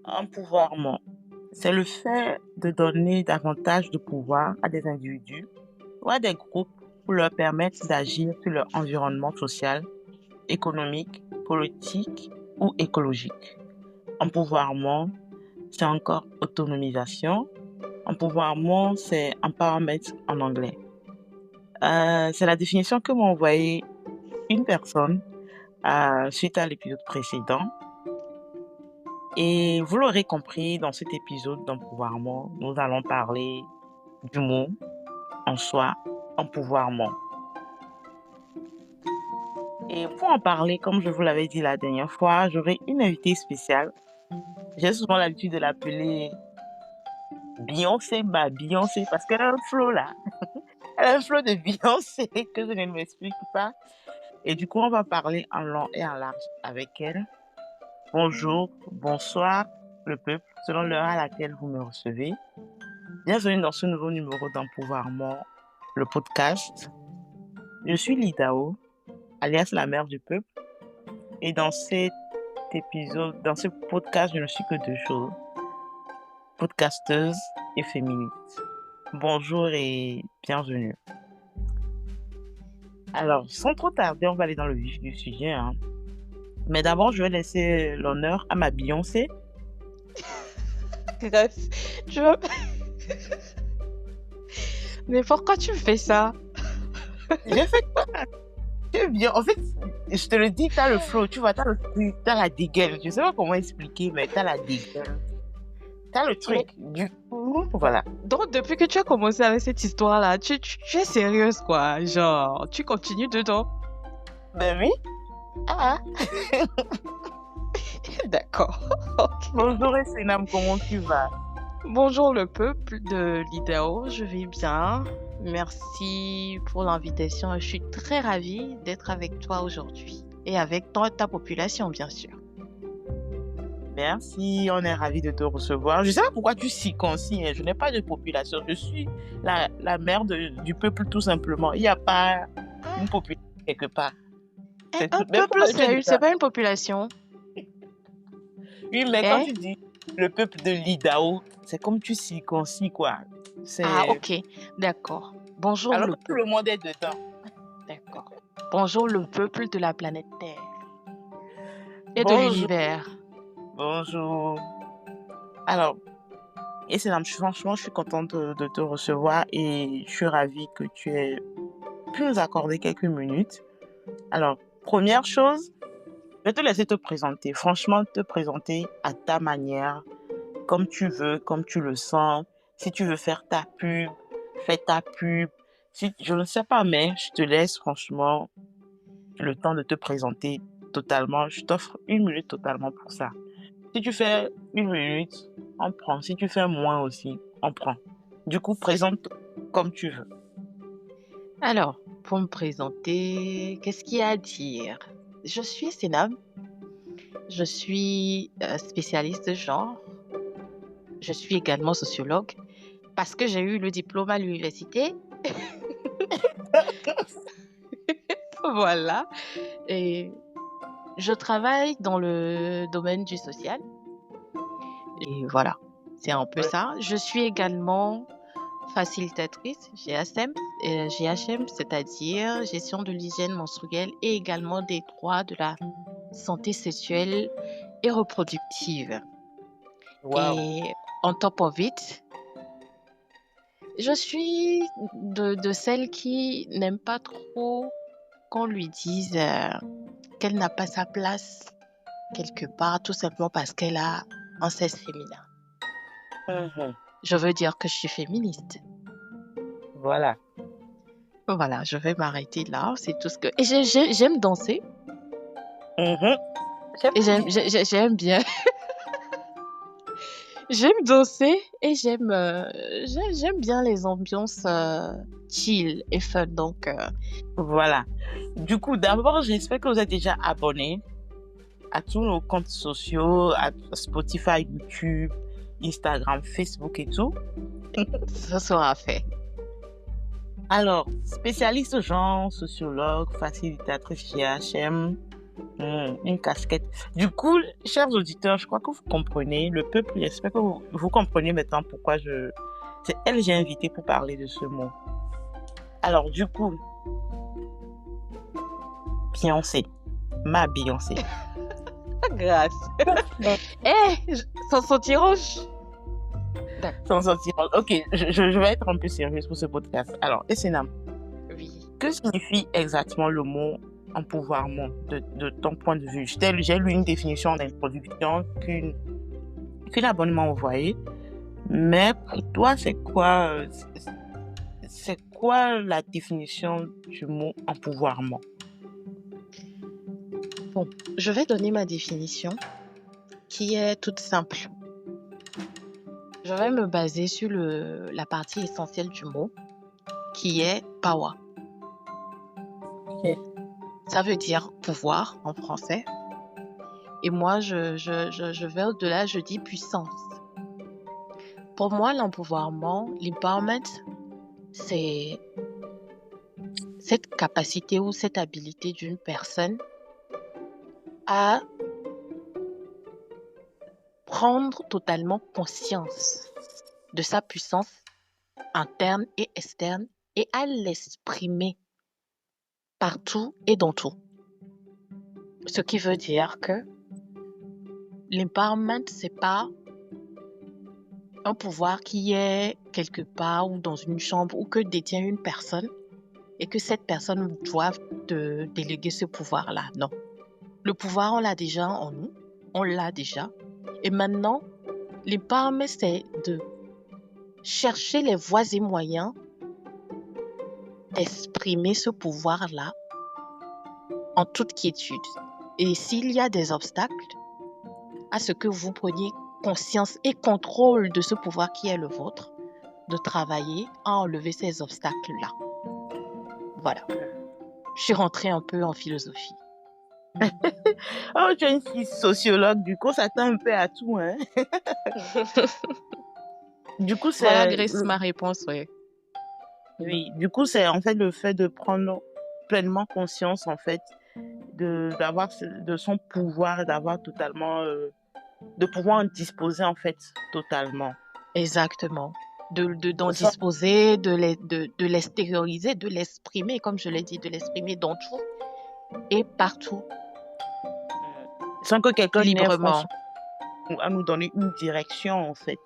Empouvoirment, c'est le fait de donner davantage de pouvoir à des individus ou à des groupes pour leur permettre d'agir sur leur environnement social, économique, politique ou écologique. Empouvoirment, c'est encore autonomisation. Empouvoirment, c'est empowerment en anglais. C'est la définition que m'a envoyée une personne suite à l'épisode précédent. Et vous l'aurez compris, dans cet épisode d'empouvoirment, nous allons parler du mot en soi, empouvoirment. Et pour en parler, comme je vous l'avais dit la dernière fois, j'aurai une invitée spéciale. J'ai souvent l'habitude de l'appeler Beyoncé, ma Beyoncé, parce qu'elle a un flow là. Elle a un flow de Beyoncé que je ne m'explique pas. Et du coup, on va parler en long et en large avec elle. Bonjour, bonsoir, le peuple, selon l'heure à laquelle vous me recevez. Bienvenue dans ce nouveau numéro d'Empouvoirment, le podcast. Je suis Lidao, alias la mère du peuple. Et dans cet épisode, dans ce podcast, je ne suis que deux choses. Podcasteuse et féministe. Bonjour et bienvenue. Alors, sans trop tarder, on va aller dans le vif du sujet. Mais d'abord, je vais laisser l'honneur à ma Beyoncé. Bref, tu vois. Mais pourquoi tu me fais ça? J'ai fait quoi? C'est bien. En fait, je te le dis, t'as le flow, tu vois, t'as le truc, t'as la dégaine. Je sais pas comment expliquer, mais t'as la dégaine. T'as le truc. Du coup, voilà. Donc, depuis que tu as commencé avec cette histoire-là, tu es sérieuse, quoi. Genre, tu continues dedans. Ben oui. Ah. D'accord. Okay. Bonjour Essenam, comment tu vas? Bonjour le peuple de l'IDEO, je vais bien. Merci pour l'invitation. Je suis très ravie d'être avec toi aujourd'hui. Et avec ta population, bien sûr. Merci, on est ravis de te recevoir. Je ne sais pas pourquoi tu s'y consignes. Je n'ai pas de population. Je suis la mère du peuple, tout simplement. Il n'y a pas une population quelque part. Un peuple, c'est pas une population. Oui, mais quand tu dis le peuple de l'Idao, c'est comme tu s'y consignes, quoi. Ah, ok. D'accord. Bonjour alors le que tout le monde est dedans. D'accord. Bonjour le peuple de la planète Terre. Et de l'univers. Bonjour. Alors, et franchement, je suis contente de te recevoir et je suis ravie que tu aies pu nous accorder quelques minutes. Alors, première chose, je vais te laisser te présenter. Franchement, te présenter à ta manière, comme tu veux, comme tu le sens. Si tu veux faire ta pub, fais ta pub. Si, je ne sais pas, mais je te laisse franchement le temps de te présenter totalement. Je t'offre 1 minute totalement pour ça. Si tu fais 1 minute, on prend. Si tu fais moins aussi, on prend. Du coup, présente comme tu veux. Alors, pour me présenter, qu'est-ce qu'il y a à dire? Je suis Senam. Je suis spécialiste de genre. Je suis également sociologue parce que j'ai eu le diplôme à l'université. Voilà. Et je travaille dans le domaine du social. Et voilà, c'est un peu ça. Je suis également facilitatrice GHM, c'est-à-dire gestion de l'hygiène menstruelle et également des droits de la santé sexuelle et reproductive. Wow. Et on top of it, je suis de celles qui n'aiment pas trop qu'on lui dise qu'elle n'a pas sa place quelque part, tout simplement parce qu'elle a un sexe féminin. Je veux dire que je suis féministe. Voilà. Voilà, je vais m'arrêter là, c'est tout ce que... Et j'aime danser. Et j'aime bien. J'aime danser et j'aime bien les ambiances chill et fun, donc... Voilà. Du coup, d'abord, j'espère que vous êtes déjà abonnés à tous nos comptes sociaux, à Spotify, YouTube, Instagram, Facebook et tout. Ça sera fait. Alors, spécialiste genre, sociologue, facilitatrice GHM, Une casquette. Du coup, chers auditeurs, je crois que vous comprenez, le peuple, j'espère que vous comprenez maintenant pourquoi c'est elle que j'ai invité pour parler de ce mot. Alors, du coup, Beyoncé, ma Beyoncé. Grâce. Sans sortir rouge. Sans sortir. Ok, je vais être un peu sérieuse pour ce podcast. Alors, Essenam, Oui. que signifie exactement le mot empouvoirment de ton point de vue? J'ai lu une définition d'introduction qu'une abonnée m'a envoyée. Mais pour toi, c'est quoi la définition du mot empouvoirment? Bon, je vais donner ma définition qui est toute simple. Je vais me baser sur la partie essentielle du mot qui est power. Ok. Ça veut dire pouvoir en français. Et moi, je vais au-delà, je dis puissance. Pour moi, l'empowerment, c'est cette capacité ou cette habilité d'une personne à prendre totalement conscience de sa puissance interne et externe et à l'exprimer partout et dans tout. Ce qui veut dire que l'empowerment, c'est pas un pouvoir qui est quelque part ou dans une chambre ou que détient une personne et que cette personne doit te déléguer ce pouvoir-là. Non. Le pouvoir, on l'a déjà en nous. On l'a déjà. Et maintenant, l'empowerment, c'est de chercher les voies et moyens d'exprimer ce pouvoir-là en toute quiétude. Et s'il y a des obstacles, à ce que vous preniez conscience et contrôle de ce pouvoir qui est le vôtre, de travailler à enlever ces obstacles-là. Voilà. Je suis rentrée un peu en philosophie. Oh, tu es une fille sociologue, du coup, ça tend un peu à tout, hein? Du coup, Voilà, Grace, ma réponse, oui. Oui, du coup, c'est en fait le fait de prendre pleinement conscience, en fait, de son pouvoir, d'avoir totalement, de pouvoir en disposer, en fait, totalement. Exactement. D'en Sans, disposer, de l'extérioriser, de l'exprimer, comme je l'ai dit, de l'exprimer dans tout et partout, sans que quelqu'un n'ait librement. à nous donner une direction, en fait.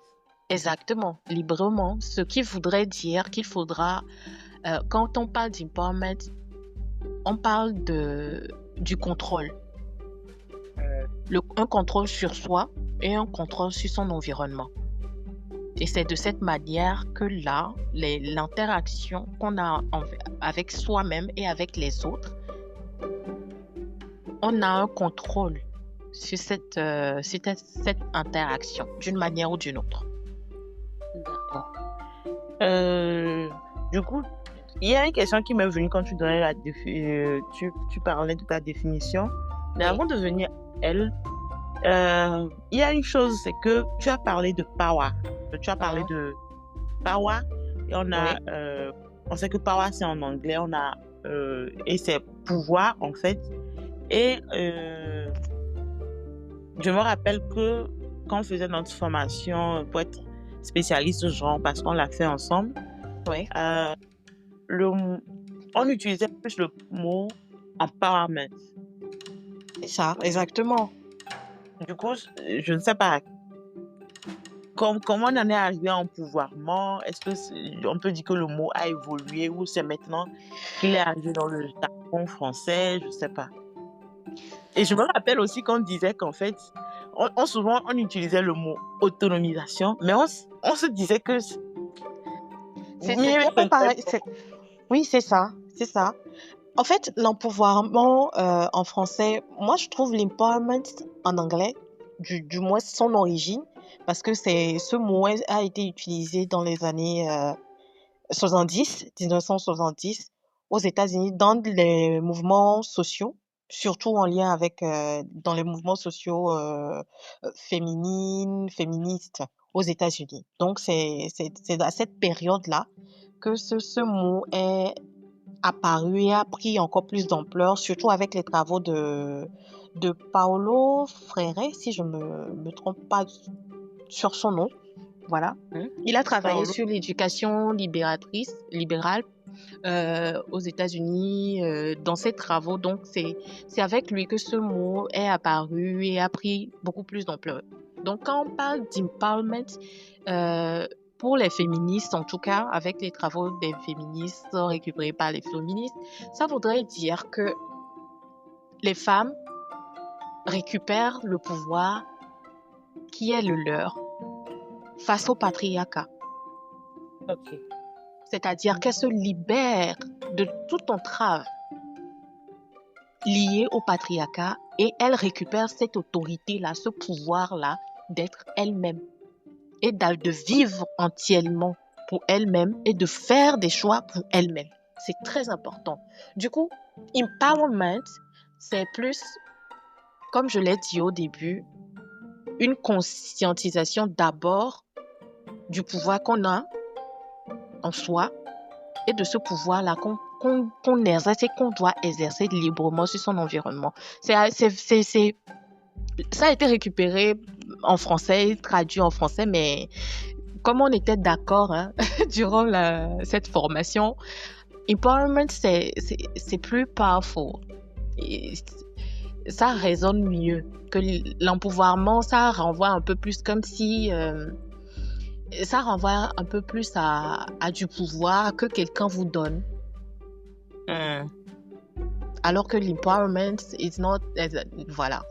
Exactement, librement. Ce qui voudrait dire qu'il faudra, quand on parle d'empowerment, on parle du contrôle. Un contrôle sur soi et un contrôle sur son environnement. Et c'est de cette manière que là, l'interaction qu'on a avec soi-même et avec les autres, on a un contrôle sur cette interaction d'une manière ou d'une autre. D'accord. Du coup, il y a une question qui m'est venue quand tu donnais tu parlais de ta définition. Mais Oui. avant de venir, il y a une chose, c'est que tu as parlé de power. Tu as parlé de power et on sait que power c'est en anglais, et c'est pouvoir en fait. Et je me rappelle que quand on faisait notre formation pour être spécialiste genre, parce qu'on l'a fait ensemble, Oui. On utilisait plus le mot empowerment. C'est ça, exactement. Du coup, je ne sais pas comment on en est arrivé à empouvoirment. Est-ce que on peut dire que le mot a évolué ou c'est maintenant qu'il est arrivé dans le jargon français? Je ne sais pas. Et je me rappelle aussi qu'on disait qu'en fait, souvent on utilisait le mot autonomisation, mais on se disait que C'était pas pareil. Oui, c'est ça, c'est ça. En fait, l'empouvoirment en français, moi je trouve l'empowerment en anglais, du moins son origine, parce que ce mot a été utilisé dans les années 1970 aux États-Unis dans les mouvements sociaux, surtout en lien avec dans les mouvements sociaux féministes aux États-Unis. Donc c'est à cette période-là que ce mot est apparu et a pris encore plus d'ampleur, surtout avec les travaux de Paulo Freire, si je me trompe pas sur son nom. Voilà. Il a travaillé Paolo. sur l'éducation libérale aux États-Unis dans ses travaux. Donc, c'est avec lui que ce mot est apparu et a pris beaucoup plus d'ampleur. Donc, quand on parle d'empowerment, pour les féministes, en tout cas, avec les travaux des féministes récupérés par les féministes, ça voudrait dire que les femmes récupèrent le pouvoir qui est le leur face au patriarcat. Ok. C'est-à-dire qu'elles se libèrent de toute entrave liée au patriarcat et elles récupèrent cette autorité-là, ce pouvoir-là d'être elles-mêmes et de vivre entièrement pour elles-mêmes et de faire des choix pour elles-mêmes. C'est très important. Du coup, empowerment, c'est plus, comme je l'ai dit au début, une conscientisation d'abord du pouvoir qu'on a en soi et de ce pouvoir-là qu'on exerce et qu'on doit exercer librement sur son environnement. Ça a été récupéré en français, traduit en français, mais comme on était d'accord durant cette formation, empowerment, c'est plus powerful. Et ça résonne mieux que l'empouvoirment, ça renvoie un peu plus comme si... ça renvoie un peu plus à du pouvoir que quelqu'un vous donne. Alors que l'empowerment is not... Voilà,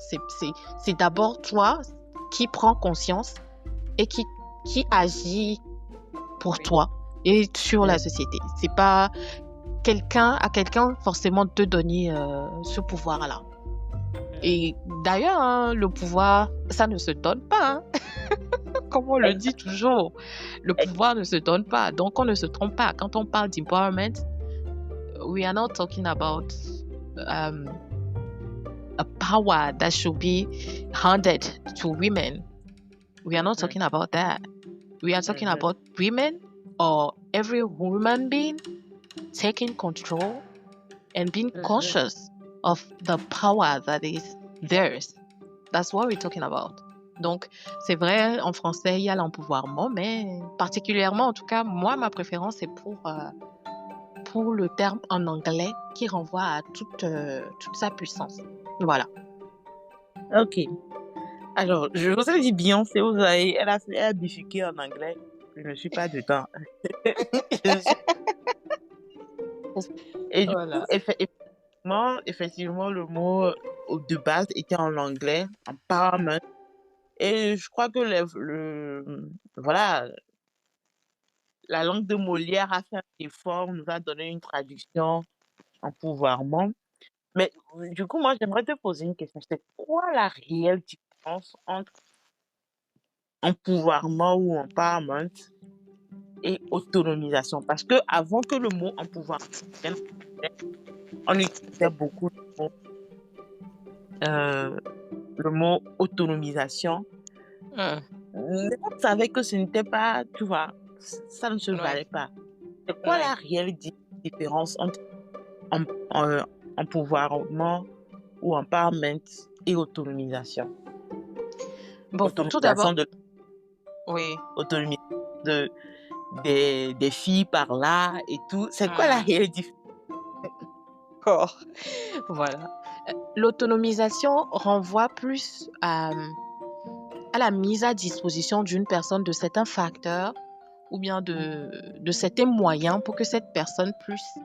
c'est d'abord toi qui prends conscience et qui agit pour toi et sur la société. C'est pas à quelqu'un forcément de donner ce pouvoir-là. Et d'ailleurs, le pouvoir, ça ne se donne pas. Comme on le dit toujours, le pouvoir ne se donne pas. Donc, on ne se trompe pas. Quand on parle d'empowerment, we are not talking about a power that should be handed to women. We are not talking about that. We are talking about women or every human being taking control and being conscious of the power that is theirs. That's what we're talking about. Donc, c'est vrai, en français, il y a l'empouvoirment, mais particulièrement, en tout cas, moi, ma préférence est pour le terme en anglais qui renvoie à toute sa puissance. Voilà. Ok. Alors, je vous ai dit Beyoncé, elle a bifurqué en anglais. Je ne suis pas dedans. Et du Voilà. coup, effectivement, le mot de base était en anglais, empowerment. Et je crois que voilà, la langue de Molière a fait un effort, nous a donné une traduction empouvoirment. Mais du coup, moi, j'aimerais te poser une question. C'est quoi la réelle différence entre empouvoirment ou empowerment et autonomisation? Parce que avant que le mot empouvoirment vienne, on utilisait beaucoup le mot autonomisation. Mais on savait que ce n'était pas, tu vois, ça ne se valait pas. C'est quoi la réelle différence entre empouvoirment ou empowerment et autonomisation? Bon, tout d'abord, oui. Autonomisation des filles par là et tout. C'est quoi la réelle différence? Voilà. L'autonomisation renvoie plus à la mise à disposition d'une personne de certains facteurs ou bien de certains moyens pour que cette personne puisse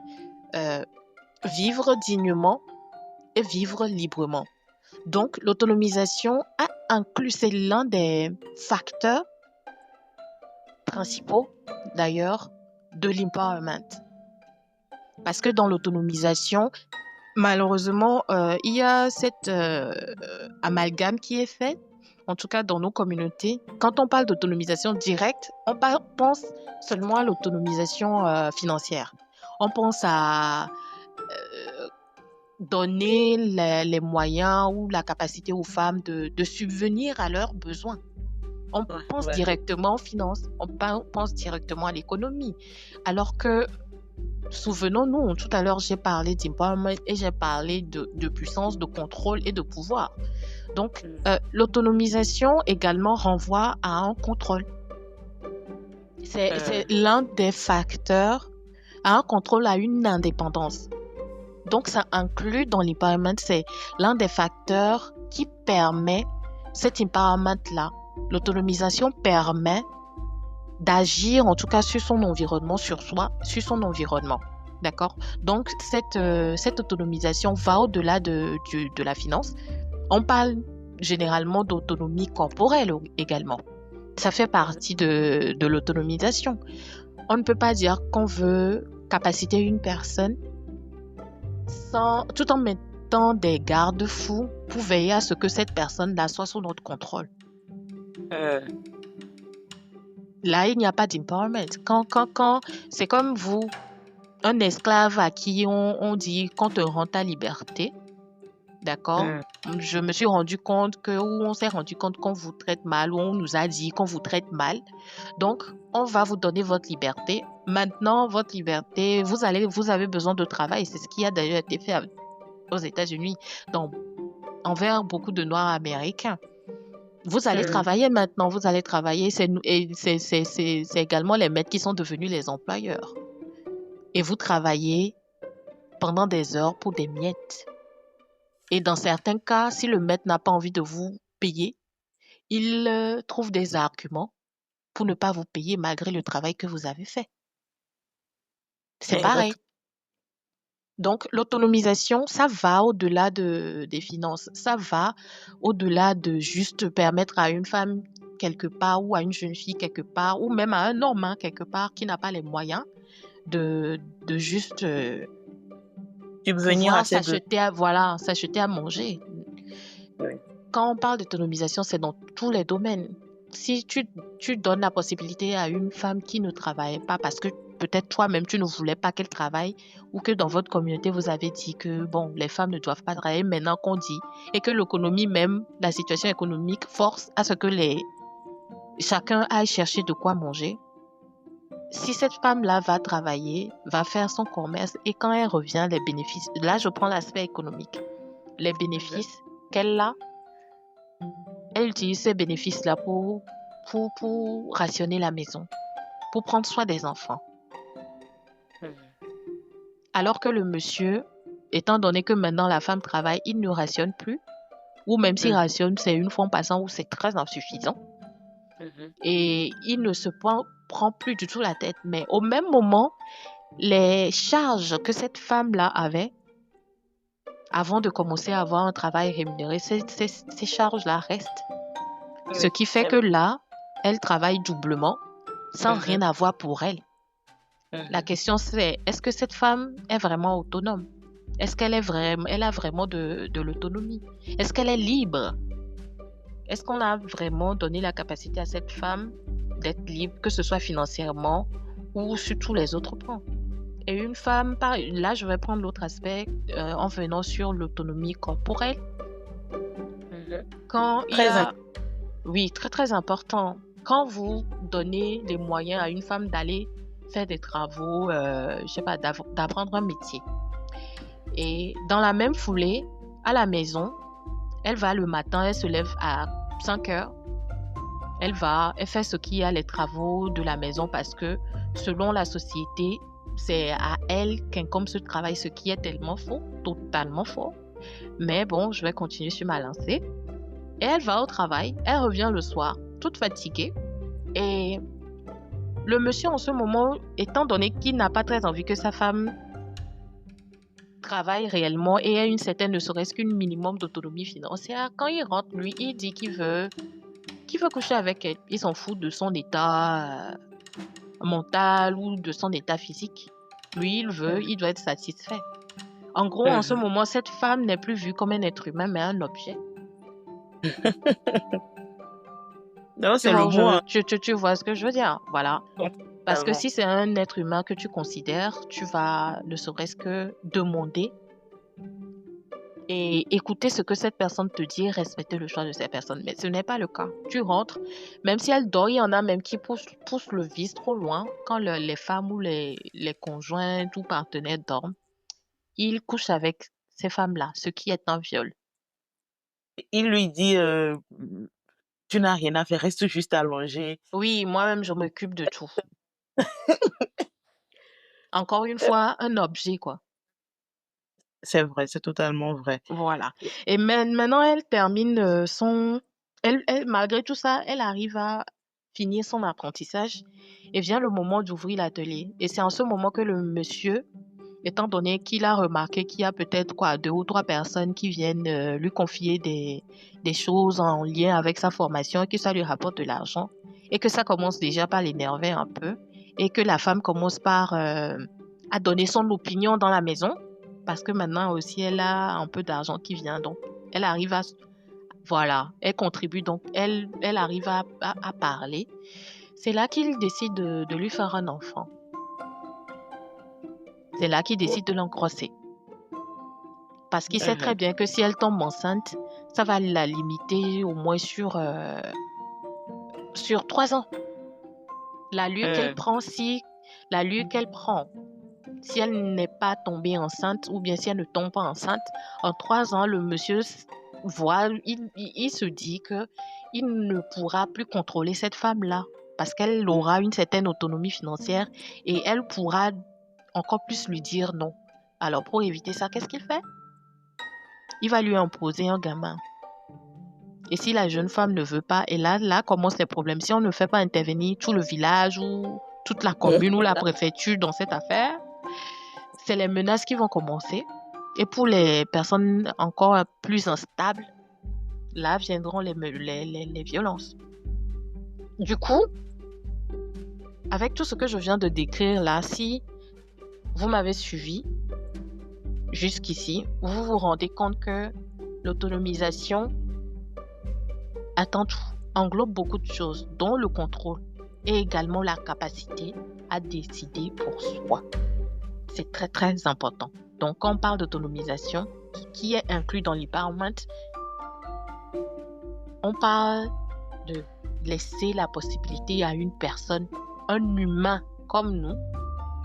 vivre dignement et vivre librement. Donc, l'autonomisation a inclus, c'est l'un des facteurs principaux, d'ailleurs, de l'empowerment. Parce que dans l'autonomisation, malheureusement, il y a cette amalgame qui est fait, en tout cas dans nos communautés. Quand on parle d'autonomisation directe, on pense seulement à l'autonomisation financière. On pense à donner les moyens ou la capacité aux femmes de subvenir à leurs besoins. On pense directement aux finances, on pense directement à l'économie. Alors que Souvenons-nous, tout à l'heure, j'ai parlé d'empowerment et j'ai parlé de puissance, de contrôle et de pouvoir. Donc, l'autonomisation également renvoie à un contrôle. C'est l'un des facteurs à un contrôle, à une indépendance. Donc, ça inclut dans l'empowerment, c'est l'un des facteurs qui permet cet empowerment-là. L'autonomisation permet d'agir, en tout cas, sur son environnement, sur soi, sur son environnement. D'accord? Donc, cette autonomisation va au-delà de la finance. On parle généralement d'autonomie corporelle également. Ça fait partie de l'autonomisation. On ne peut pas dire qu'on veut capaciter une personne tout en mettant des garde-fous pour veiller à ce que cette personne-là soit sous notre contrôle. Là, il n'y a pas d'empowerment. Quand c'est comme vous, un esclave à qui on dit qu'on te rend ta liberté, d'accord? Je me suis rendu compte ou on s'est rendu compte qu'on vous traite mal, ou on nous a dit qu'on vous traite mal. Donc, on va vous donner votre liberté. Maintenant, votre liberté, vous avez besoin de travail. C'est ce qui a d'ailleurs été fait aux États-Unis envers beaucoup de Noirs américains. Vous allez travailler maintenant, vous allez travailler. C'est également les maîtres qui sont devenus les employeurs. Et vous travaillez pendant des heures pour des miettes. Et dans certains cas, si le maître n'a pas envie de vous payer, il trouve des arguments pour ne pas vous payer malgré le travail que vous avez fait. C'est pareil. Donc, l'autonomisation, ça va au-delà des finances. Ça va au-delà de juste permettre à une femme quelque part ou à une jeune fille quelque part ou même à un homme quelque part qui n'a pas les moyens de juste pouvoir s'acheter à manger. Oui. Quand on parle d'autonomisation, c'est dans tous les domaines. Si tu donnes la possibilité à une femme qui ne travaille pas parce que peut-être toi-même tu ne voulais pas qu'elle travaille ou que dans votre communauté vous avez dit que bon, les femmes ne doivent pas travailler maintenant qu'on dit et que l'économie même, la situation économique force à ce que chacun aille chercher de quoi manger. Si cette femme-là va travailler, va faire son commerce et quand elle revient, les bénéfices, là je prends l'aspect économique, les bénéfices qu'elle a, elle utilise ces bénéfices-là pour rationner la maison, pour prendre soin des enfants. Alors que le monsieur, étant donné que maintenant la femme travaille, il ne rationne plus, ou même s'il rationne, c'est une fois en passant où c'est très insuffisant. Et il ne se prend plus du tout la tête. Mais au même moment, les charges que cette femme-là avait, avant de commencer à avoir un travail rémunéré, ces charges-là restent. Ce qui fait que là, elle travaille doublement sans rien avoir pour elle. La question c'est, est-ce que cette femme est vraiment autonome? Est-ce qu'elle a vraiment de l'autonomie? Est-ce qu'elle est libre? Est-ce qu'on a vraiment donné la capacité à cette femme d'être libre, que ce soit financièrement ou sur tous les autres plans? Et une femme, là je vais prendre l'autre aspect en venant sur l'autonomie corporelle. Quand oui, très très important. Quand vous donnez les moyens à une femme d'aller faire des travaux, je sais pas, d'apprendre un métier. Et dans la même foulée, à la maison, elle va le matin, elle se lève à 5 heures. Elle fait ce qui a les travaux de la maison parce que selon la société, c'est à elle qu'incombe ce travail, ce qui est tellement faux, totalement faux. Mais bon, je vais continuer sur ma lancée. Et elle va au travail, elle revient le soir, toute fatiguée. Et le monsieur, en ce moment, étant donné qu'il n'a pas très envie que sa femme travaille réellement et ait une certaine, ne serait-ce qu'une minimum d'autonomie financière, quand il rentre, lui, il dit qu'il veut coucher avec elle. Il s'en fout de son état mental ou de son état physique. Lui, il doit être satisfait. En gros, en ce moment, cette femme n'est plus vue comme un être humain, mais un objet. Non, c'est le mot. Tu vois ce que je veux dire? Voilà. Parce que si c'est un être humain que tu considères, tu vas ne serait-ce que demander et écouter ce que cette personne te dit et respecter le choix de cette personne. Mais ce n'est pas le cas. Tu rentres, même si elle dort, il y en a même qui poussent le vice trop loin. Quand les femmes ou les conjoints ou partenaires dorment, ils couchent avec ces femmes-là, ce qui est un viol. Il lui dit, tu n'as rien à faire, reste juste allongé. Oui, moi-même, je m'occupe de tout. Encore une fois, un objet, quoi. C'est vrai, c'est totalement vrai. Voilà. Et maintenant, elle termine malgré tout ça, elle arrive à finir son apprentissage et vient le moment d'ouvrir l'atelier. Et c'est en ce moment que le monsieur, étant donné qu'il a remarqué qu'il y a peut-être quoi, 2 ou 3 personnes qui viennent lui confier des choses en lien avec sa formation et que ça lui rapporte de l'argent et que ça commence déjà par l'énerver un peu et que la femme commence par à donner son opinion dans la maison parce que maintenant aussi elle a un peu d'argent qui vient donc elle arrive à voilà, elle contribue donc elle arrive à parler. C'est là qu'il décide de lui faire un enfant. C'est là qu'il décide de l'engrosser. Parce qu'il sait très Mhm. bien que si elle tombe enceinte, ça va la limiter au moins sur 3 ans. L'allure qu'elle Mhm. prend, si elle n'est pas tombée enceinte ou bien si elle ne tombe pas enceinte, en 3 ans, le monsieur voit, il se dit que il ne pourra plus contrôler cette femme-là parce qu'elle aura une certaine autonomie financière et elle pourra encore plus lui dire non. Alors pour éviter ça, qu'est-ce qu'il fait? Il va lui imposer un gamin. Et si la jeune femme ne veut pas, et là commencent les problèmes. Si on ne fait pas intervenir tout le village ou toute la commune ou la préfecture dans cette affaire, c'est les menaces qui vont commencer. Et pour les personnes encore plus instables, là viendront les violences. Du coup, avec tout ce que je viens de décrire là, si vous m'avez suivi jusqu'ici, vous vous rendez compte que l'autonomisation englobe beaucoup de choses, dont le contrôle et également la capacité à décider pour soi. C'est très, très important. Donc, quand on parle d'autonomisation, qui est inclus dans l'empowerment, on parle de laisser la possibilité à une personne, un humain comme nous,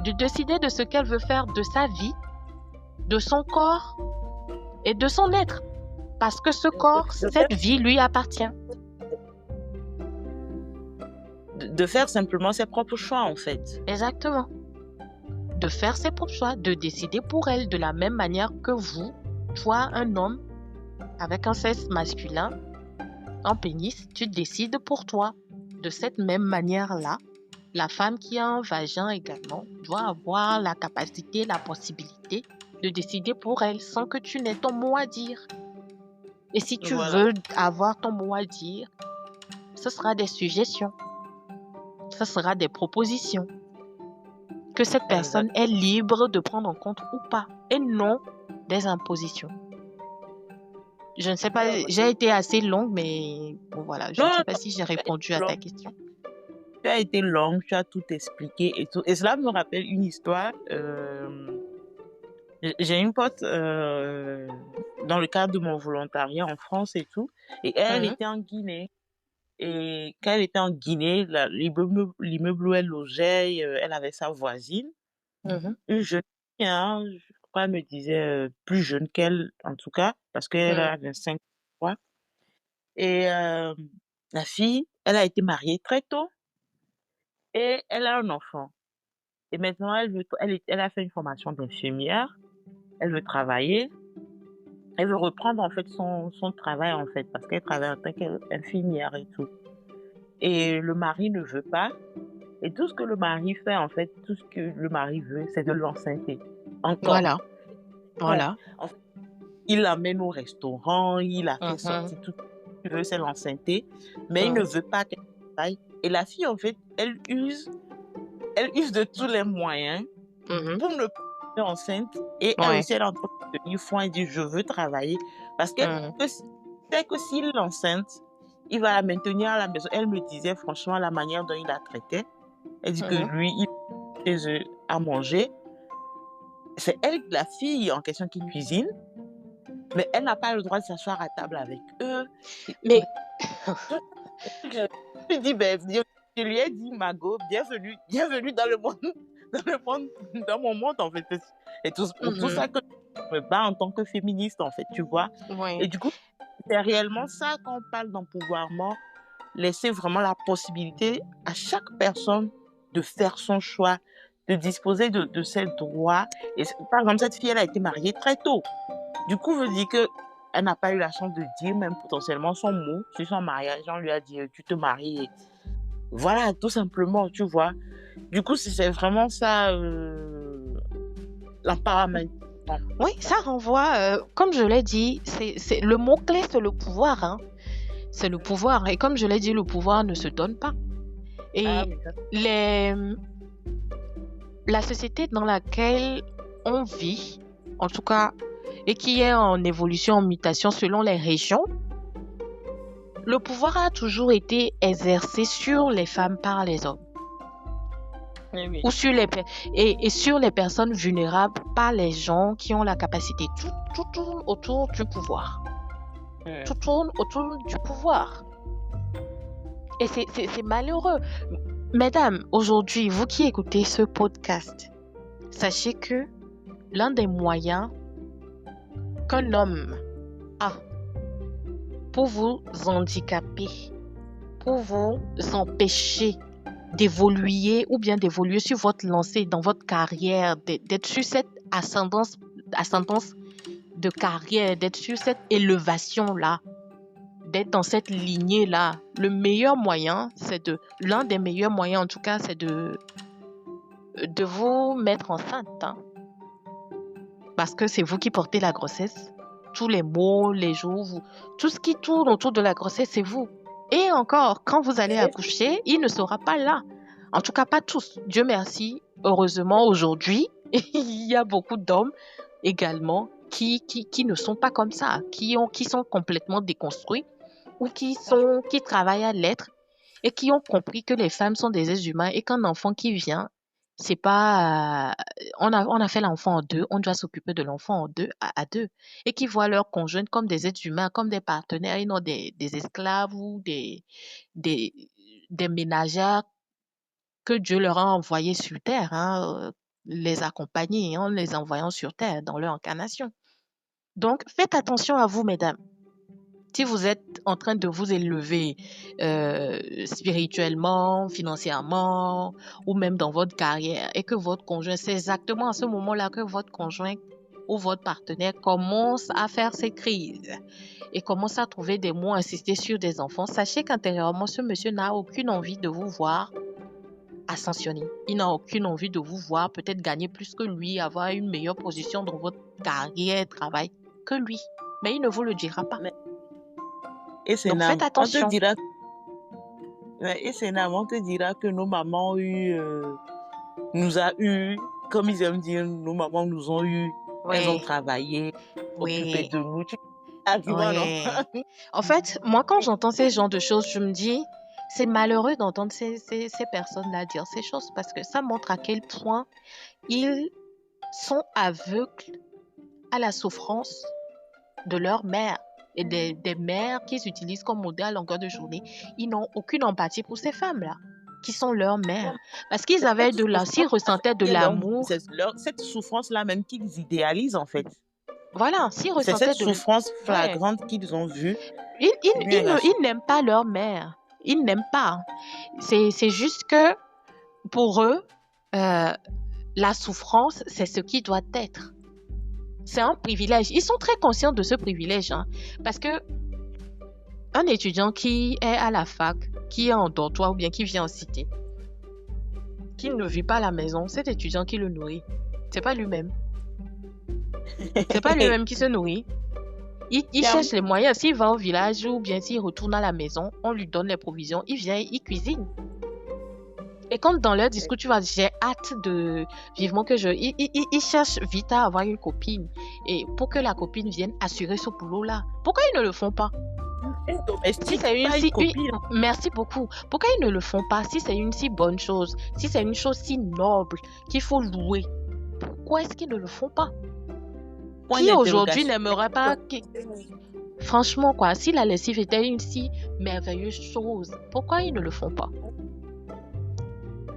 de décider de ce qu'elle veut faire de sa vie, de son corps et de son être. Parce que ce corps, cette vie lui appartient. De faire simplement ses propres choix, en fait. Exactement. De faire ses propres choix, de décider pour elle de la même manière que vous, toi, un homme avec un sexe masculin, un pénis, tu décides pour toi. De cette même manière-là, la femme qui a un vagin également doit avoir la capacité, la possibilité de décider pour elle sans que tu n'aies ton mot à dire. Et si tu veux avoir ton mot à dire, ce sera des suggestions, ce sera des propositions que cette personne est libre de prendre en compte ou pas, et non des impositions. Je ne sais pas, j'ai été assez longue, mais bon, voilà, je ne sais pas si j'ai répondu à ta question. Tu as été longue, tu as tout expliqué et tout. Et cela me rappelle une histoire. J'ai une pote dans le cadre de mon volontariat en France et tout. Et elle était en Guinée. Et quand elle était en Guinée, l'immeuble où elle logeait, elle avait sa voisine, une jeune fille, hein, je crois, elle me disait plus jeune qu'elle, en tout cas, parce qu'elle a 25 ans. Et la fille, elle a été mariée très tôt et elle a un enfant. Et maintenant, elle a fait une formation d'infirmière, elle veut travailler, elle veut reprendre en fait son travail en fait, parce qu'elle travaille en tant qu'infirmière et tout. Et le mari ne veut pas. Et tout ce que le mari fait, en fait, tout ce que le mari veut, c'est de l'enceinte. Encore. Voilà. En fait, il l'amène au restaurant, il la fait sortir, tout ce qu'il veut, c'est l'enceinte. Mais il ne veut pas qu'elle travaille. Et la fille, en fait, elle use de tous les moyens pour ne pas être enceinte. Et elle aussi, elle est en train de tenir foi et dit, je veux travailler. Parce qu'elle sait que s'il l'enceinte, il va la maintenir à la maison. Elle me disait, franchement, la manière dont il la traitait. Elle dit que lui, il fait chez eux à manger. C'est elle, la fille en question, qui cuisine. Mais elle n'a pas le droit de s'asseoir à table avec eux. Mais Je dis, ben, je lui ai dit, Margot, bienvenue dans le monde, dans mon monde, en fait. Et pour tout ça que je me bats en tant que féministe, en fait, tu vois. oui. Et du coup, c'est réellement ça quand on parle d'empouvoirment, laisser vraiment la possibilité à chaque personne de faire son choix, de disposer de ses droits. Et par exemple, cette fille, elle a été mariée très tôt. Du coup, je dis que elle n'a pas eu la chance de dire même potentiellement son mot sur son mariage. On lui a dit, tu te maries. Et voilà, tout simplement, tu vois. Du coup, c'est vraiment ça, l'empowerment. Oui, ça renvoie, comme je l'ai dit, c'est le mot-clé, c'est le pouvoir. Hein. C'est le pouvoir. Et comme je l'ai dit, le pouvoir ne se donne pas. Et la société dans laquelle on vit, en tout cas, et qui est en évolution, en mutation selon les régions, le pouvoir a toujours été exercé sur les femmes par les hommes. Oui. Ou sur sur les personnes vulnérables par les gens qui ont la capacité. Tout tourne autour du pouvoir. Tout tourne autour du pouvoir. Et c'est malheureux. Mesdames, aujourd'hui, vous qui écoutez ce podcast, sachez que l'un des moyens qu'un homme a pour vous handicaper, pour vous empêcher d'évoluer ou bien d'évoluer sur votre lancée dans votre carrière, d'être sur cette ascendance de carrière, d'être sur cette élévation-là, d'être dans cette lignée-là, l'un des meilleurs moyens en tout cas, c'est de vous mettre enceinte. Hein. Parce que c'est vous qui portez la grossesse. Tous les mots, les jours, tout ce qui tourne autour de la grossesse, c'est vous. Et encore, quand vous allez accoucher, il ne sera pas là. En tout cas, pas tous. Dieu merci. Heureusement, aujourd'hui, il y a beaucoup d'hommes également qui ne sont pas comme ça, qui sont complètement déconstruits ou qui travaillent à l'être et qui ont compris que les femmes sont des êtres humains et qu'un enfant qui vient, c'est pas on a fait l'enfant en deux, on doit s'occuper de l'enfant à deux et qui voient leurs conjoints comme des êtres humains, comme des partenaires et non des esclaves ou des ménagères que Dieu leur a envoyés sur terre, hein, les accompagner en les envoyant sur terre dans leur incarnation. Donc faites attention à vous, mesdames. Si vous êtes en train de vous élever spirituellement, financièrement ou même dans votre carrière et que votre conjoint, c'est exactement à ce moment-là que votre conjoint ou votre partenaire commence à faire ses crises et commence à trouver des mots, insister sur des enfants, sachez qu'intérieurement, ce monsieur n'a aucune envie de vous voir ascensionner. Il n'a aucune envie de vous voir peut-être gagner plus que lui, avoir une meilleure position dans votre carrière, travail que lui. Mais il ne vous le dira pas. Et c'est donc faites attention. On te dira que nos mamans nous a eu, comme ils aiment dire, nos mamans nous ont eu, elles ont travaillé, occupé de nous. Non? En fait, moi quand j'entends ces genres de choses, je me dis, c'est malheureux d'entendre ces personnes-là dire ces choses parce que ça montre à quel point ils sont aveugles à la souffrance de leur mère. Et des mères qu'ils utilisent comme modèle à longueur de journée, ils n'ont aucune empathie pour ces femmes-là, qui sont leurs mères. Parce qu'ils avaient s'ils ressentaient de l'amour. C'est cette souffrance-là même qu'ils idéalisent, en fait. Voilà, s'ils ressentaient c'est cette souffrance flagrante qu'ils ont vue. Ils n'aiment pas leur mère. Ils n'aiment pas. C'est juste que, pour eux, la souffrance, c'est ce qui doit être. C'est un privilège. Ils sont très conscients de ce privilège. Hein, parce que un étudiant qui est à la fac, qui est en dortoir ou bien qui vient en cité, qui ne vit pas à la maison, cet étudiant qui le nourrit, c'est pas lui-même. C'est pas lui-même qui se nourrit. Il cherche les moyens. S'il va au village ou bien s'il retourne à la maison, on lui donne les provisions. Il vient, il cuisine. Et quand dans leur discours, tu vois, j'ai hâte de vivement que ils cherchent vite à avoir une copine. Et pour que la copine vienne assurer ce boulot-là. Pourquoi ils ne le font pas? Si c'est merci beaucoup. Pourquoi ils ne le font pas si c'est une si bonne chose, si c'est une chose si noble qu'il faut louer? Pourquoi est-ce qu'ils ne le font pas? point Qui aujourd'hui d'interrogation. n'aimerait pas... Franchement, quoi, si la lessive était une si merveilleuse chose, pourquoi ils ne le font pas?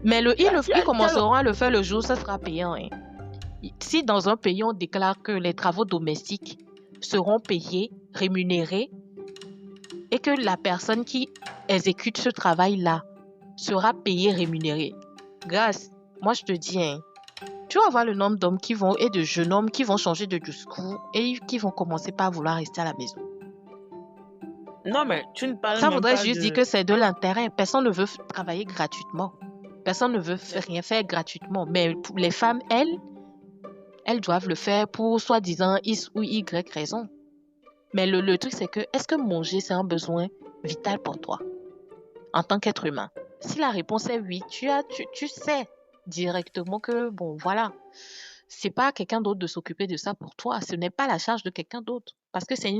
Mais ils commenceront à le faire le jour où ça sera payant, hein. Si dans un pays, on déclare que les travaux domestiques seront payés, rémunérés, et que la personne qui exécute ce travail-là sera payée, rémunérée. Grâce, moi je te dis, hein, tu vas voir le nombre d'hommes qui vont et de jeunes hommes qui vont changer de discours et qui vont commencer par vouloir rester à la maison. Non, mais tu ne parles Ça même voudrait pas juste dire de... que c'est de l'intérêt. Personne ne veut travailler gratuitement. Personne ne veut rien faire gratuitement. Mais pour les femmes, elles doivent le faire pour soi-disant X ou Y raison. Mais le truc, c'est que, est-ce que manger, c'est un besoin vital pour toi, en tant qu'être humain? Si la réponse est oui, tu sais directement que, bon, voilà, c'est pas à quelqu'un d'autre de s'occuper de ça pour toi. Ce n'est pas la charge de quelqu'un d'autre. Parce que c'est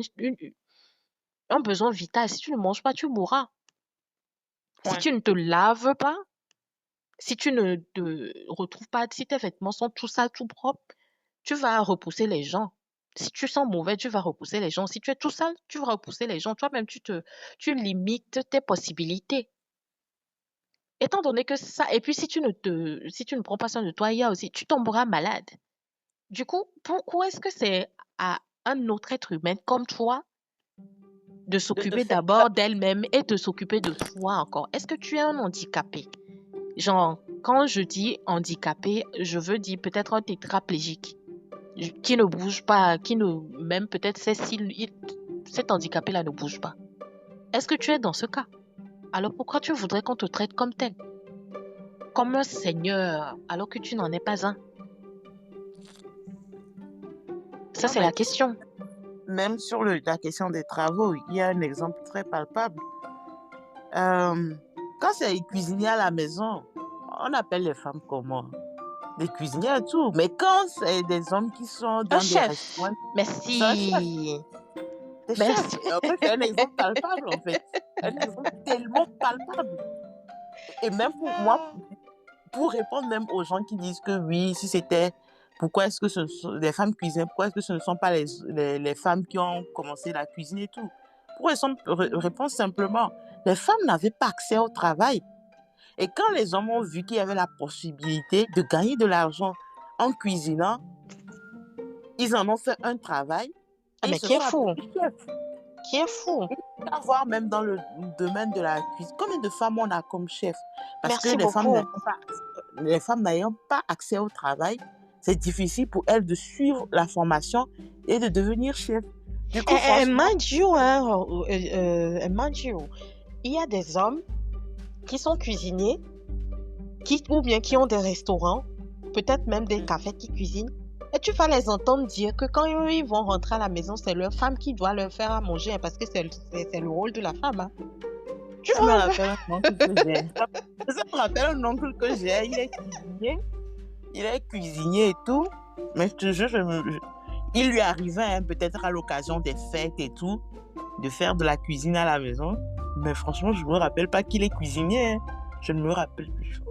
un besoin vital. Si tu ne manges pas, tu mourras. Si Point. tu ne te laves pas, si tu ne te retrouves pas, si tes vêtements sont tout sales, tout propres, tu vas repousser les gens. Si tu sens mauvais, tu vas repousser les gens. Si tu es tout sale, tu vas repousser les gens. Toi-même, tu limites tes possibilités. Étant donné que ça, et puis si tu ne prends pas soin de toi, il y a aussi, tu tomberas malade. Du coup, pourquoi est-ce que c'est à un autre être humain comme toi de De s'occuper faire d'abord d'elle-même et de s'occuper de toi encore? Est-ce que tu es un handicapé? Genre, quand je dis handicapé, je veux dire peut-être un tétraplégique qui ne bouge pas, qui ne, même peut-être cet handicapé-là ne bouge pas. Est-ce que tu es dans ce cas? Alors pourquoi tu voudrais qu'on te traite comme tel? Comme un seigneur, alors que tu n'en es pas un? Ça, Non, c'est mais la question. même sur la question des travaux, il y a un exemple très palpable. Euh, Quand c'est les cuisiniers à la maison, on appelle les femmes comment? Des cuisiniers et tout. Mais quand c'est des hommes qui sont Un dans des chef. restaurants, c'est un chef. Merci. Des chefs. Merci. Et en fait, c'est un exemple palpable, en fait. Un exemple tellement palpable. Et même pour moi, pour répondre même aux gens qui disent que oui, si c'était... Pourquoi est-ce que les femmes cuisinent? Pourquoi est-ce que ce ne sont pas les femmes qui ont commencé la cuisine et tout? Pour répondre simplement, les femmes n'avaient pas accès au travail. Et quand les hommes ont vu qu'il y avait la possibilité de gagner de l'argent en cuisinant, ils en ont fait un travail Ah, et ils mais se qui est sont fou? appelés chefs. Qui est fou? Et voir même dans le domaine de la cuisine, combien de femmes on a comme chef? Parce que Merci beaucoup. les femmes n'ayant pas accès au travail, c'est difficile pour elles de suivre la formation et de devenir chef. Du coup, franchement, Mind you, hein, mind you, il y a des hommes qui sont cuisiniers, ou bien qui ont des restaurants, peut-être même des cafés qui cuisinent. Et tu vas les entendre dire que quand ils vont rentrer à la maison, c'est leur femme qui doit leur faire à manger, hein, parce que c'est le rôle de la femme. Hein. Tu ça me vois? rappelle un oncle que j'ai. Ça me rappelle un oncle que j'ai. Il est cuisinier. Il est cuisinier et tout. Mais je te jure, il lui arrivait hein, peut-être à l'occasion des fêtes et tout, de faire de la cuisine à la maison. Mais franchement, je ne me rappelle pas qu'il est cuisinier. Hein. Je ne me rappelle plus.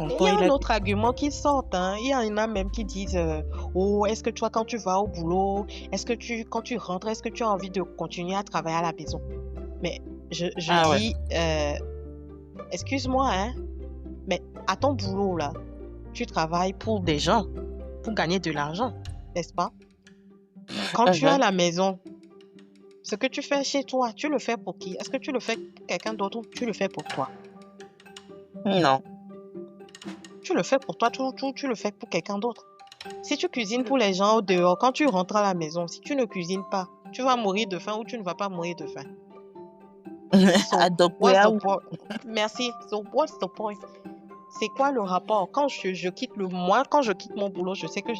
Et il y Tonton, a il un a... autre argument qui sort, hein. Il y en a même qui disent oh, est-ce que toi, quand tu vas au boulot, quand tu rentres, est-ce que tu as envie de continuer à travailler à la maison? Mais je Ah ouais. dis, excuse-moi, hein, mais à ton boulot, là, tu travailles pour des gens, pour gagner de l'argent, n'est-ce pas? Quand tu es à la maison, ce que tu fais chez toi, tu le fais pour qui? Est-ce que tu le fais pour quelqu'un d'autre ou tu le fais pour toi? Non. Tu le fais pour toi, tu le fais pour quelqu'un d'autre. Si tu cuisines pour les gens au dehors, quand tu rentres à la maison, si tu ne cuisines pas, tu vas mourir de faim ou tu ne vas pas mourir de faim. So, Donc, what's the point? Merci. So, what's the point? C'est quoi le rapport? Quand je quitte quand je quitte mon boulot, je sais que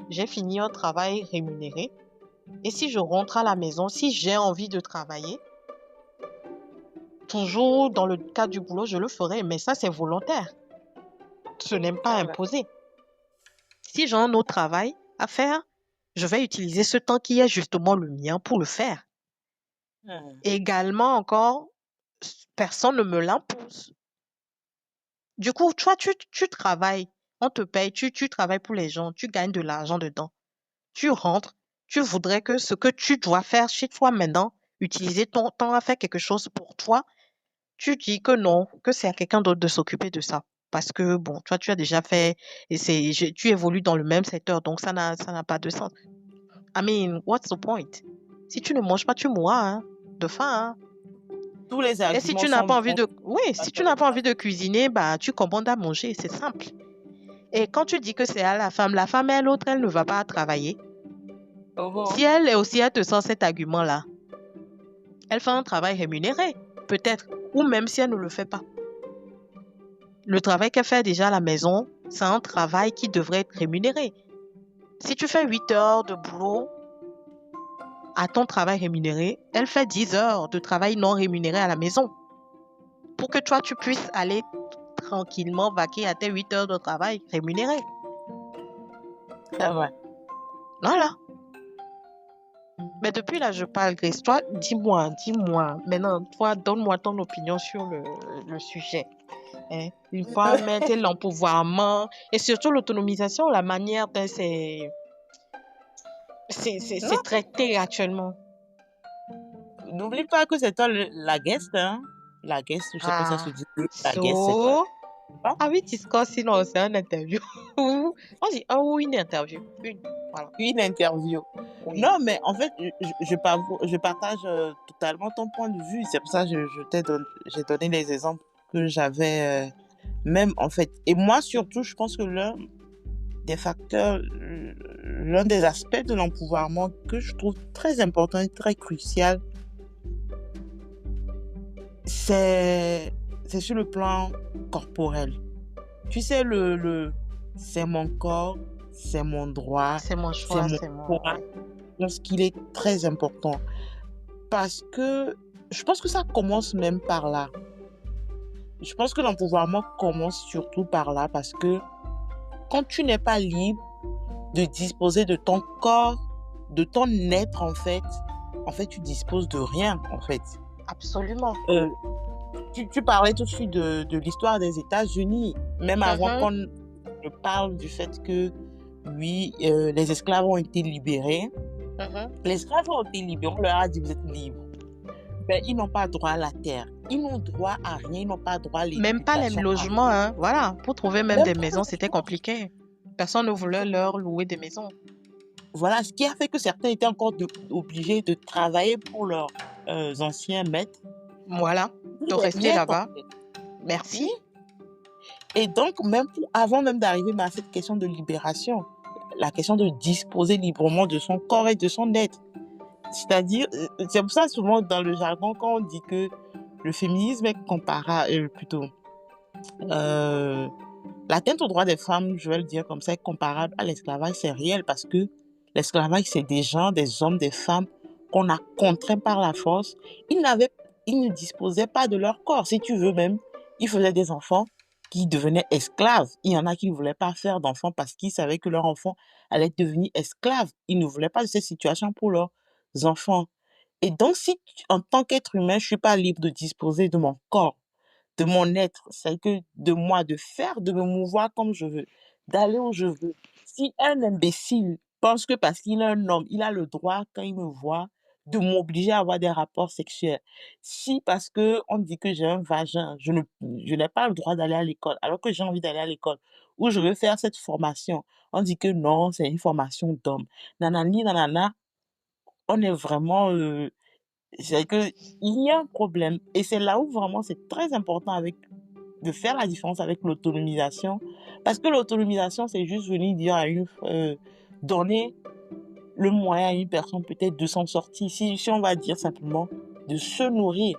j'ai fini un travail rémunéré. Et si je rentre à la maison, si j'ai envie de travailler, toujours dans le cadre du boulot, je le ferai. Mais ça, c'est volontaire. Ce n'est pas imposé. Si j'ai un autre travail à faire, je vais utiliser ce temps qui est justement le mien pour le faire. Également encore, personne ne me l'impose. Du coup, toi, tu travailles, on te paye, tu travailles pour les gens, tu gagnes de l'argent dedans. tu rentres, tu voudrais que ce que tu dois faire chez toi maintenant, utiliser ton temps à faire quelque chose pour toi, tu dis que non, que c'est à quelqu'un d'autre de s'occuper de ça. Parce que, bon, toi, tu as déjà fait, et tu évolues dans le même secteur, donc ça n'a pas de sens. I mean, what's the point? Si tu ne manges pas, tu mourras, hein, de faim, hein. Tous les Et si arguments tu n'as sont pas envie bons. de, oui, si tu n'as pas envie de cuisiner, bah, tu commandes à manger, c'est simple. Et quand tu dis que c'est à la femme et l'autre, elle ne va pas travailler. Oh, Si elle est aussi, elle te sort cet argument-là, elle fait un travail rémunéré, peut-être, ou même si elle ne le fait pas. Le travail qu'elle fait déjà à la maison, c'est un travail qui devrait être rémunéré. Si tu fais 8 heures de boulot à ton travail rémunéré, elle fait 10 heures de travail non rémunéré à la maison. Pour que toi, tu puisses aller tranquillement vaquer à tes 8 heures de travail rémunéré. c'est vrai. Voilà. Mais depuis là, je parle, Grace. Toi, dis-moi. Maintenant, toi, donne-moi ton opinion sur le sujet. Hein. Une femme, c'est l'empouvoirment et surtout l'autonomisation, la manière dont c'est Non, traité actuellement. n'oublie pas que c'est toi la guest, hein. La guest, je sais pas si ça se Ah, dit. La guest, c'est toi. so... Hein? Ah oui, Discord, sinon c'est un interview. On dit un ou une interview. Une, voilà. Une interview. Oui. Non, mais en fait, je partage totalement ton point de vue. C'est pour ça que j'ai donné les exemples que j'avais même, en fait. Et moi, surtout, je pense que l'un des facteurs, l'un des aspects de l'empouvoirment que je trouve très important et très crucial, c'est sur le plan corporel. Tu sais, c'est mon corps, c'est mon droit, C'est mon c'est choix, mon c'est mon... choix. Ouais. Je pense qu'il est très important parce que je pense que ça commence même par là. Je pense que l'empouvoirment commence surtout par là parce que quand tu n'es pas libre de disposer de ton corps, de ton être en fait tu disposes de rien en fait. Absolument. Tu parlais tout de suite de l'histoire des États-Unis, même avant Mhm, qu'on ne parle du fait que oui, les esclaves ont été libérés. mhm. Les esclaves ont été libérés, on leur a dit vous êtes libres. Ben, ils n'ont pas droit à la terre. Ils n'ont droit à rien. Ils n'ont pas droit à Même pas les l'éducation, à logements, rien. hein. Voilà. Pour trouver même Même des pas le maisons, c'était logement. compliqué. Personne ne voulait leur louer des maisons. Voilà, ce qui a fait que certains étaient encore obligés de travailler pour leurs anciens maîtres Voilà. pour De des rester miettes, en là-bas. fait. Merci. Oui. Et donc, avant même d'arriver à cette question de libération, la question de disposer librement de son corps et de son être. C'est-à-dire, c'est pour ça souvent dans le jargon, quand on dit que le féminisme est comparable, plutôt, euh, l'atteinte aux droits des femmes, je vais le dire comme ça, est comparable à l'esclavage, c'est réel parce que l'esclavage, c'est des gens, des hommes, des femmes qu'on a contraints par la force. Ils n'avaient, ils ne disposaient pas de leur corps. Si tu veux même, ils faisaient des enfants qui devenaient esclaves. Il y en a qui ne voulaient pas faire d'enfants parce qu'ils savaient que leur enfant allait devenir esclave. Ils ne voulaient pas de cette situation pour leurs enfants. Et donc, si en tant qu'être humain, je ne suis pas libre de disposer de mon corps, de mon être, c'est que de moi, de faire, de me mouvoir comme je veux, d'aller où je veux. Si un imbécile pense que parce qu'il est un homme, il a le droit, quand il me voit, de m'obliger à avoir des rapports sexuels. Si parce que on dit que j'ai un vagin, je n'ai pas le droit d'aller à l'école, alors que j'ai envie d'aller à l'école, ou je veux faire cette formation, on dit que non, c'est une formation d'homme. Nanani, nanana, on est vraiment c'est que il y a un problème et c'est là où vraiment c'est très important de faire la différence avec l'autonomisation parce que l'autonomisation c'est juste venir dire donner le moyen à une personne peut-être de s'en sortir si on va dire simplement de se nourrir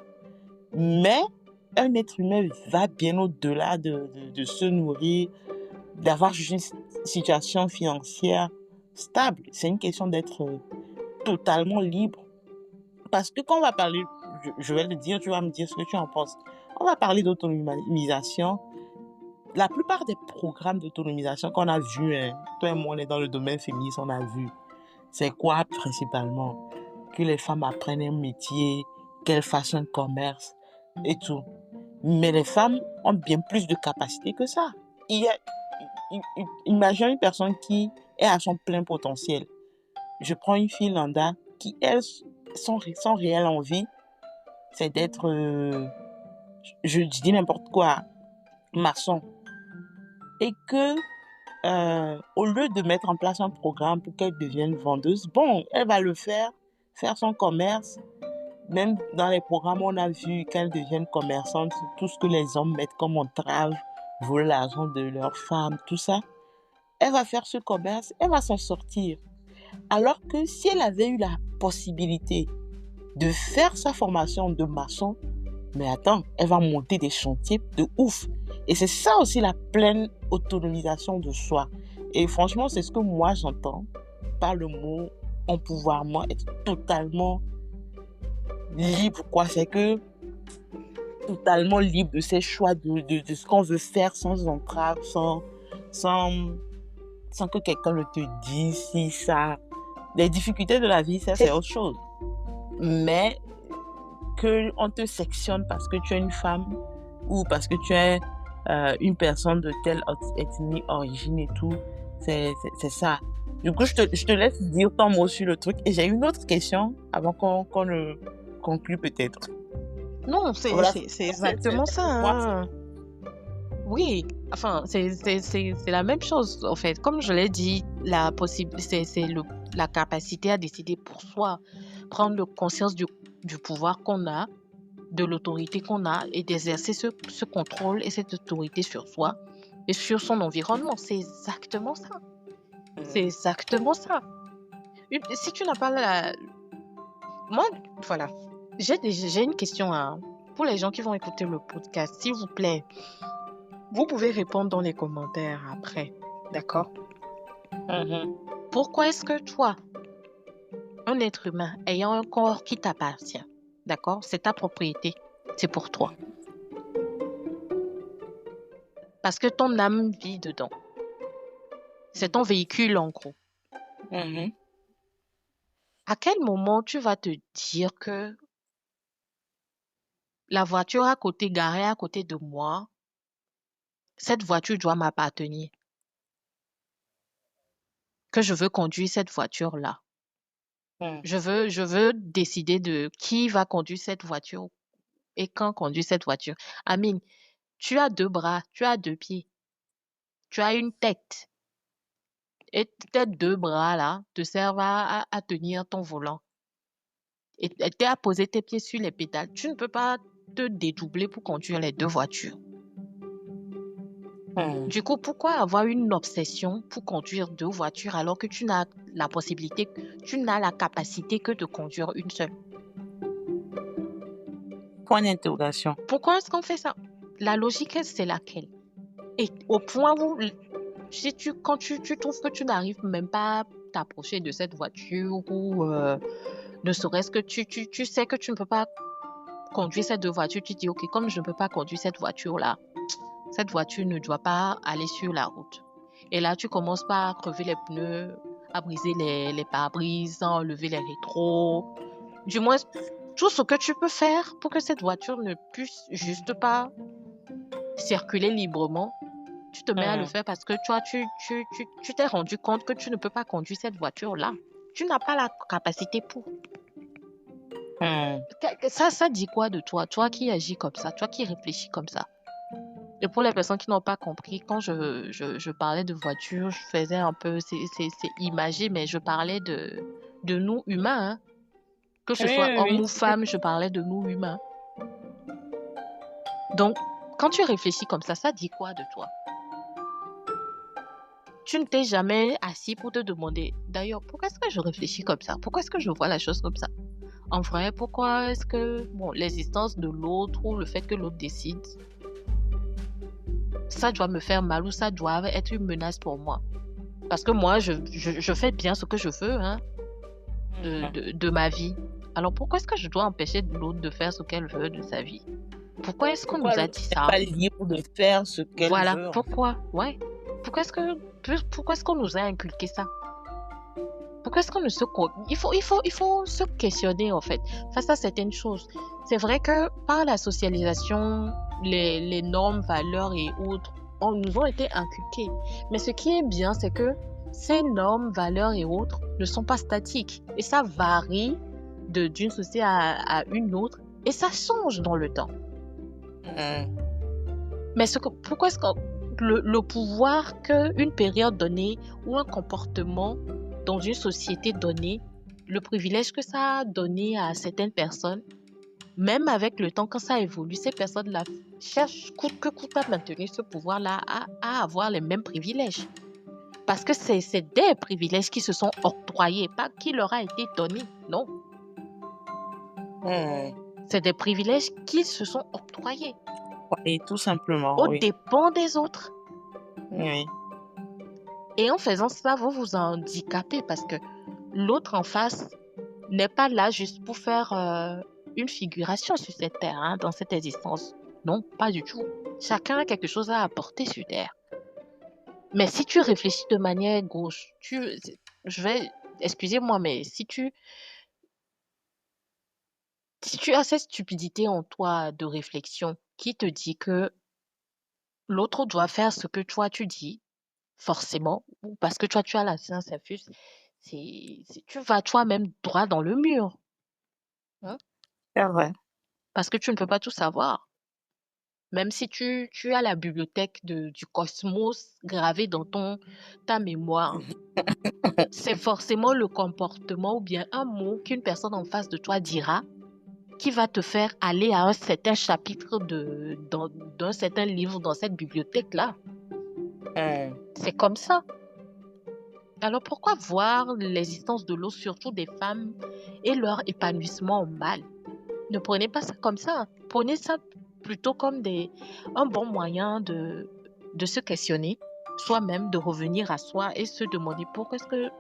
mais un être humain va bien au-delà de se nourrir d'avoir juste une situation financière stable, c'est une question d'être totalement libre. Parce que quand on va parler, je vais le dire, tu vas me dire ce que tu en penses. On va parler d'autonomisation. La plupart des programmes d'autonomisation qu'on a vus, hein, toi et moi, on est dans le domaine féministe, on a vu. C'est quoi principalement? Que les femmes apprennent un métier, qu'elles fassent un commerce et tout. Mais les femmes ont bien plus de capacités que ça. Imagine une personne qui est à son plein potentiel. je prends une fille lambda qui, elle, son réelle envie, c'est d'être, je dis n'importe quoi, maçon. Et que, au lieu de mettre en place un programme pour qu'elle devienne vendeuse, bon, elle va le faire son commerce. Même dans les programmes, on a vu qu'elles deviennent commerçantes, tout ce que les hommes mettent comme entrave, voler l'argent de leurs femmes, tout ça. Elle va faire ce commerce, elle va s'en sortir. Alors que si elle avait eu la possibilité de faire sa formation de maçon, mais attends, elle va monter des chantiers de ouf. Et c'est ça aussi la pleine autonomisation de soi. Et franchement, c'est ce que moi j'entends par le mot empouvoirment, être totalement libre, quoi. C'est que totalement libre de ses choix, de ce qu'on veut faire sans entrave, sans que quelqu'un ne te dise si ça. Les difficultés de la vie, ça, c'est autre chose. Mais qu'on te sectionne parce que tu es une femme ou parce que tu es une personne de telle ethnie, origine et tout, c'est ça. Du coup, je te laisse dire ton mot sur le truc. Et j'ai une autre question avant qu'on ne conclue peut-être. Non, c'est Voilà. exactement ça. Hein. Oui, enfin, c'est la même chose, en fait. Comme je l'ai dit, c'est la capacité à décider pour soi, prendre conscience du pouvoir qu'on a, de l'autorité qu'on a et d'exercer ce contrôle et cette autorité sur soi et sur son environnement. C'est exactement ça. C'est exactement ça. Si tu n'as pas Moi, voilà. J'ai une question pour les gens qui vont écouter le podcast. S'il vous plaît, vous pouvez répondre dans les commentaires après. D'accord? Pourquoi est-ce que toi, un être humain ayant un corps qui t'appartient, d'accord? C'est ta propriété. C'est pour toi. Parce que ton âme vit dedans. C'est ton véhicule, en gros. À quel moment tu vas te dire que la voiture garée à côté de moi, cette voiture doit m'appartenir? Que je veux conduire cette voiture-là. Je veux décider de qui va conduire cette voiture et quand conduire cette voiture. Amine, tu as 2 bras, tu as 2 pieds, tu as une tête. Et tes 2 bras-là te servent à tenir ton volant. Et tu as posé tes pieds sur les pédales. Tu ne peux pas te dédoubler pour conduire les 2 voitures. Du coup, pourquoi avoir une obsession pour conduire 2 voitures alors que tu n'as la possibilité, tu n'as la capacité que de conduire une seule? Point d'interrogation. Pourquoi est-ce qu'on fait ça? La logique, c'est laquelle? Et au point où, quand tu trouves que tu n'arrives même pas à t'approcher de cette voiture ou ne serait-ce que tu sais que tu ne peux pas conduire ces 2 voitures, tu dis, OK, comme je ne peux pas conduire cette voiture-là, cette voiture ne doit pas aller sur la route. Et là, tu commences par à crever les pneus, à briser les pare-brises, à enlever les rétros. Du moins, tout ce que tu peux faire pour que cette voiture ne puisse juste pas circuler librement, tu te mets à le faire parce que tu t'es rendu compte que tu ne peux pas conduire cette voiture-là. Tu n'as pas la capacité pour. Ça dit quoi de toi? Toi qui agis comme ça, toi qui réfléchis comme ça. Et pour les personnes qui n'ont pas compris, quand je parlais de voiture, je faisais un peu, c'est imagé, mais je parlais de nous humains. Hein. Que ce soit homme ou femme, je parlais de nous humains. Donc, quand tu réfléchis comme ça dit quoi de toi? Tu ne t'es jamais assis pour te demander, d'ailleurs, pourquoi est-ce que je réfléchis comme ça? Pourquoi est-ce que je vois la chose comme ça? En vrai, pourquoi est-ce que l'existence de l'autre ou le fait que l'autre décide, ça doit me faire mal ou ça doit être une menace pour moi? Parce que moi, je fais bien ce que je veux hein, de ma vie. Alors pourquoi est-ce que je dois empêcher l'autre de faire ce qu'elle veut de sa vie? Pourquoi est-ce qu'on nous a dit ça? Pas libre de faire ce qu'elle veut. Voilà, pourquoi? Ouais. Pourquoi est-ce qu'on nous a inculqué ça? Pourquoi est-ce qu'on ne se... Il faut se questionner, en fait, face à certaines choses. C'est vrai que par la socialisation, les normes, valeurs et autres nous ont été inculquées. Mais ce qui est bien, c'est que ces normes, valeurs et autres ne sont pas statiques. Et ça varie d'une société à une autre. Et ça change dans le temps. Mais pourquoi est-ce que le pouvoir qu'une période donnée ou un comportement dans une société donnée, le privilège que ça a donné à certaines personnes, même avec le temps, quand ça évolue, ces personnes-là cherchent coûte que coûte à maintenir ce pouvoir-là, à avoir les mêmes privilèges. Parce que c'est des privilèges qui se sont octroyés, pas qui leur a été donné. Non. C'est des privilèges qui se sont octroyés. Et tout simplement, Au dépens des autres. Oui. Et en faisant ça, vous vous handicapez parce que l'autre en face n'est pas là juste pour faire une figuration sur cette terre, hein, dans cette existence. Non, pas du tout. Chacun a quelque chose à apporter sur terre. Mais si tu réfléchis de manière gauche, excusez-moi, mais si tu as cette stupidité en toi de réflexion qui te dit que l'autre doit faire ce que toi tu dis, forcément, ou parce que toi tu as la science infuse, tu vas toi-même droit dans le mur. Hein? C'est vrai. Parce que tu ne peux pas tout savoir. Même si tu as la bibliothèque du cosmos gravée dans ta mémoire, c'est forcément le comportement ou bien un mot qu'une personne en face de toi dira qui va te faire aller à un certain chapitre d'un certain livre dans cette bibliothèque-là. C'est comme ça. Alors pourquoi voir l'existence de l'eau, surtout des femmes, et leur épanouissement en mal? Ne prenez pas ça comme ça. Prenez ça plutôt comme un bon moyen de se questionner soi-même, de revenir à soi et se demander pourquoi est-ce que,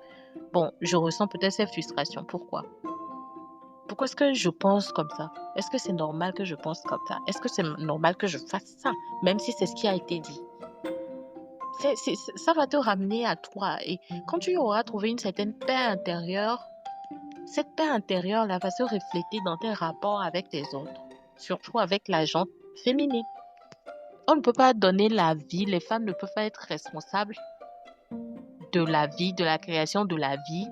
je ressens peut-être cette frustration. Pourquoi? Pourquoi est-ce que je pense comme ça? Est-ce que c'est normal que je pense comme ça? Est-ce que c'est normal que je fasse ça, même si c'est ce qui a été dit? Ça va te ramener à toi. Et quand tu auras trouvé une certaine paix intérieure, cette paix intérieure-là va se refléter dans tes rapports avec les autres, surtout avec la gente féminine. On ne peut pas donner la vie, les femmes ne peuvent pas être responsables de la vie, de la création de la vie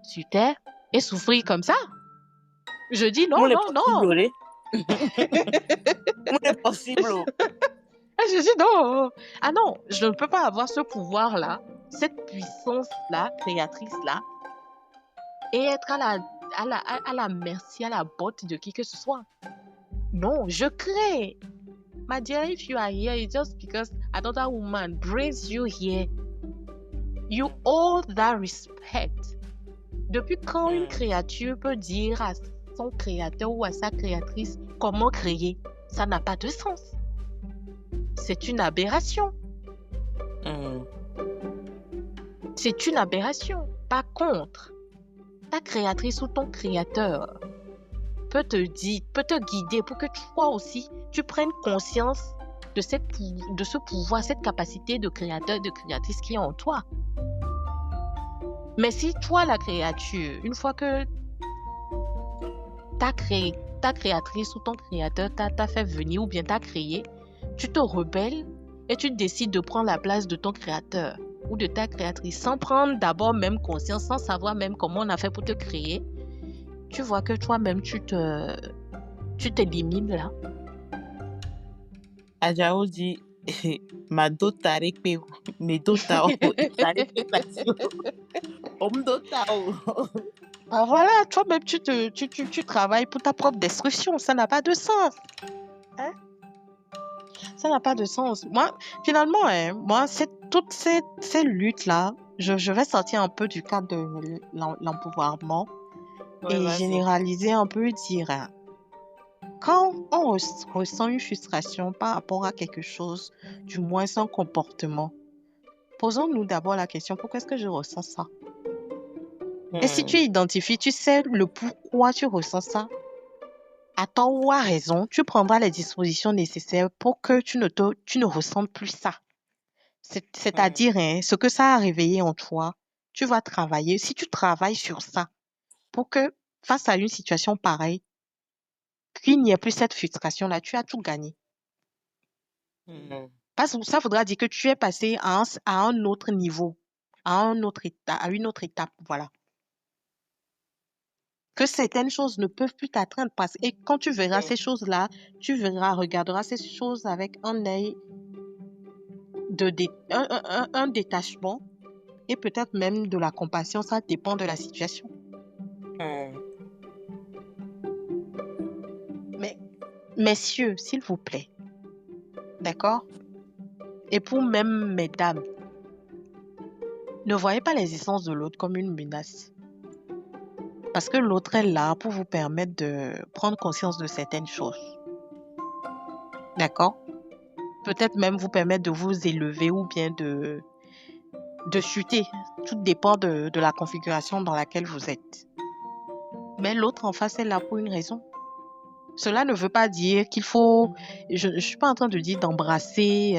sur Terre et souffrir comme ça. Je dis non, non. C'est possible. Je dis non. Ah non, je ne peux pas avoir ce pouvoir-là, cette puissance-là, créatrice-là, et être à la merci, à la botte de qui que ce soit. Non, je crée. My dear, if you are here, it's just because another woman brings you here. You owe that respect. Depuis quand une créature peut dire à son créateur ou à sa créatrice comment créer? Ça n'a pas de sens. C'est une aberration. C'est une aberration. Par contre, ta créatrice ou ton créateur peut te guider pour que toi aussi, tu prennes conscience de ce pouvoir, cette capacité de créateur, de créatrice qui est en toi. Mais si toi, la créature, une fois que ta créatrice ou ton créateur t'a fait venir ou bien t'a créé, tu te rebelles et tu décides de prendre la place de ton créateur ou de ta créatrice sans prendre d'abord même conscience, sans savoir même comment on a fait pour te créer, tu vois que toi-même, tu t'élimines là. Adjao dit ma dota rekpe me dota bah voilà, toi-même tu travailles pour ta propre destruction, ça n'a pas de sens. Hein? Ça n'a pas de sens. Moi, finalement, toutes ces luttes-là, je vais sortir un peu du cadre de l'empouvoirment et généraliser un peu, dire, quand on ressent une frustration par rapport à quelque chose, du moins un comportement, posons-nous d'abord la question, pourquoi est-ce que je ressens ça? Et si tu identifies, tu sais le pourquoi tu ressens ça, à tort ou à raison, tu prendras les dispositions nécessaires pour que tu ne ressentes plus ça. C'est-à-dire, ce que ça a réveillé en toi, tu vas travailler. Si tu travailles sur ça, pour que face à une situation pareille, qu'il n'y ait plus cette frustration-là, tu as tout gagné. Parce que ça voudra dire que tu es passé à un autre niveau. à une autre étape, voilà. Que certaines choses ne peuvent plus t'atteindre et quand tu verras Oui. ces choses-là, regarderas ces choses avec un œil un détachement et peut-être même de la compassion, ça dépend de la situation. Hmm. Mais, messieurs, s'il vous plaît, d'accord? Et pour même mesdames, ne voyez pas l'existence de l'autre comme une menace. Parce que l'autre est là pour vous permettre de prendre conscience de certaines choses. D'accord? Peut-être même vous permettre de vous élever ou bien de chuter. Tout dépend de la configuration dans laquelle vous êtes. Mais l'autre en face est là pour une raison. Cela ne veut pas dire qu'il faut... Je ne suis pas en train de dire d'embrasser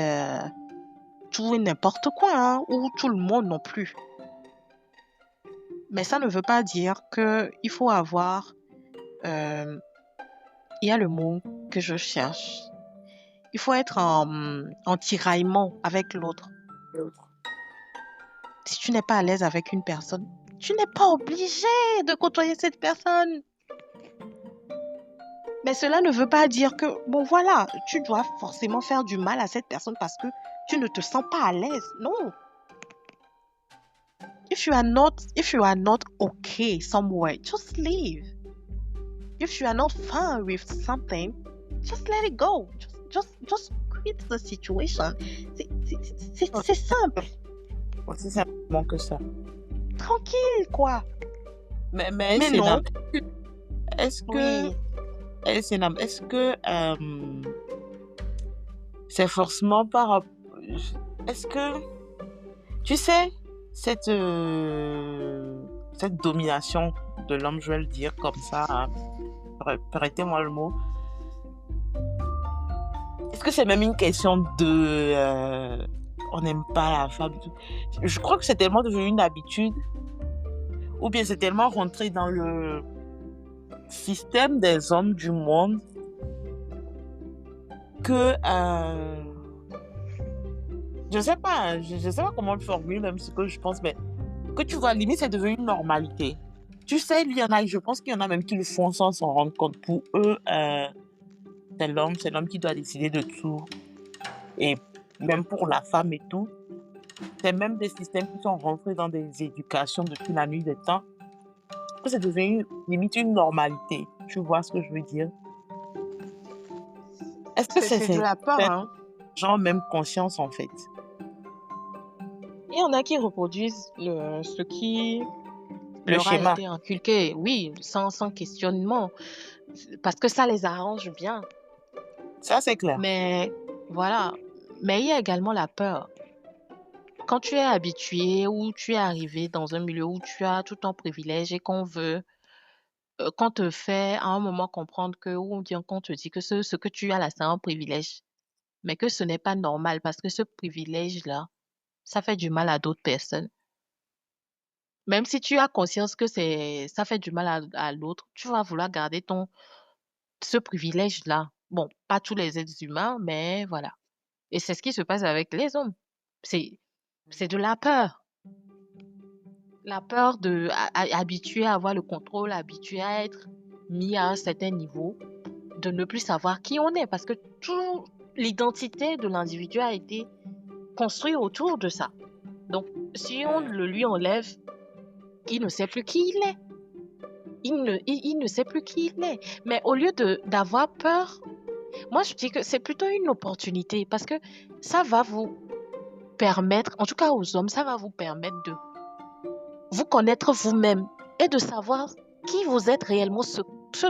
tout et n'importe quoi, hein, ou tout le monde non plus. Mais ça ne veut pas dire qu'il faut avoir... il y a le mot que je cherche. Il faut être en tiraillement avec l'autre. L'autre. Si tu n'es pas à l'aise avec une personne, tu n'es pas obligé de côtoyer cette personne. Mais cela ne veut pas dire que, bon voilà, tu dois forcément faire du mal à cette personne parce que tu ne te sens pas à l'aise. Non. If you are not okay somewhere, just leave. If you are not fine with something, just let it go. Just quit the situation. C'est simple. Aussi simplement que ça. Tranquille, quoi. Mais Mais non. est-ce que, Oui. est-ce que c'est forcément par... Est-ce que, tu sais, cette domination de l'homme, je vais le dire comme ça, hein, prêtez-moi le mot. Est-ce que c'est même une question de... on n'aime pas la femme? Je crois que c'est tellement devenu une habitude, ou bien c'est tellement rentré dans le système des hommes du monde que... je sais pas, je sais pas comment le formuler, même ce que je pense, mais que tu vois, limite, c'est devenu une normalité. Tu sais, il y en a, je pense qu'il y en a même qui le font sans s'en rendre compte. Pour eux, c'est l'homme qui doit décider de tout. Et même pour la femme et tout. C'est même des systèmes qui sont rentrés dans des éducations depuis la nuit des temps. Que c'est devenu limite une normalité. Tu vois ce que je veux dire? Est-ce que C'est de la peur, hein. gens même conscience en fait? Il y en a qui reproduisent ce qui Le leur a schéma. été inculqué, oui, sans questionnement, parce que ça les arrange bien. Ça, c'est clair. Mais voilà, mais il y a également la peur. Quand tu es habitué ou tu es arrivé dans un milieu où tu as tout ton privilège et qu'on te fait à un moment comprendre que, ou bien qu'on te dit que ce que tu as là, c'est un privilège, mais que ce n'est pas normal parce que ce privilège-là, ça fait du mal à d'autres personnes. Même si tu as conscience que ça fait du mal à l'autre, tu vas vouloir garder ce privilège-là. Bon, pas tous les êtres humains, mais voilà. Et c'est ce qui se passe avec les hommes. C'est, c'est de la peur. La peur habitué à avoir le contrôle, habitué à être mis à un certain niveau, de ne plus savoir qui on est parce que toute l'identité de l'individu a été construite autour de ça. Donc, si on le lui enlève, il ne sait plus qui il est. Il ne sait plus qui il est. Mais au lieu d'avoir peur, moi je dis que c'est plutôt une opportunité parce que ça va vous permettre, en tout cas aux hommes, ça va vous permettre de vous connaître vous-même et de savoir qui vous êtes réellement, ce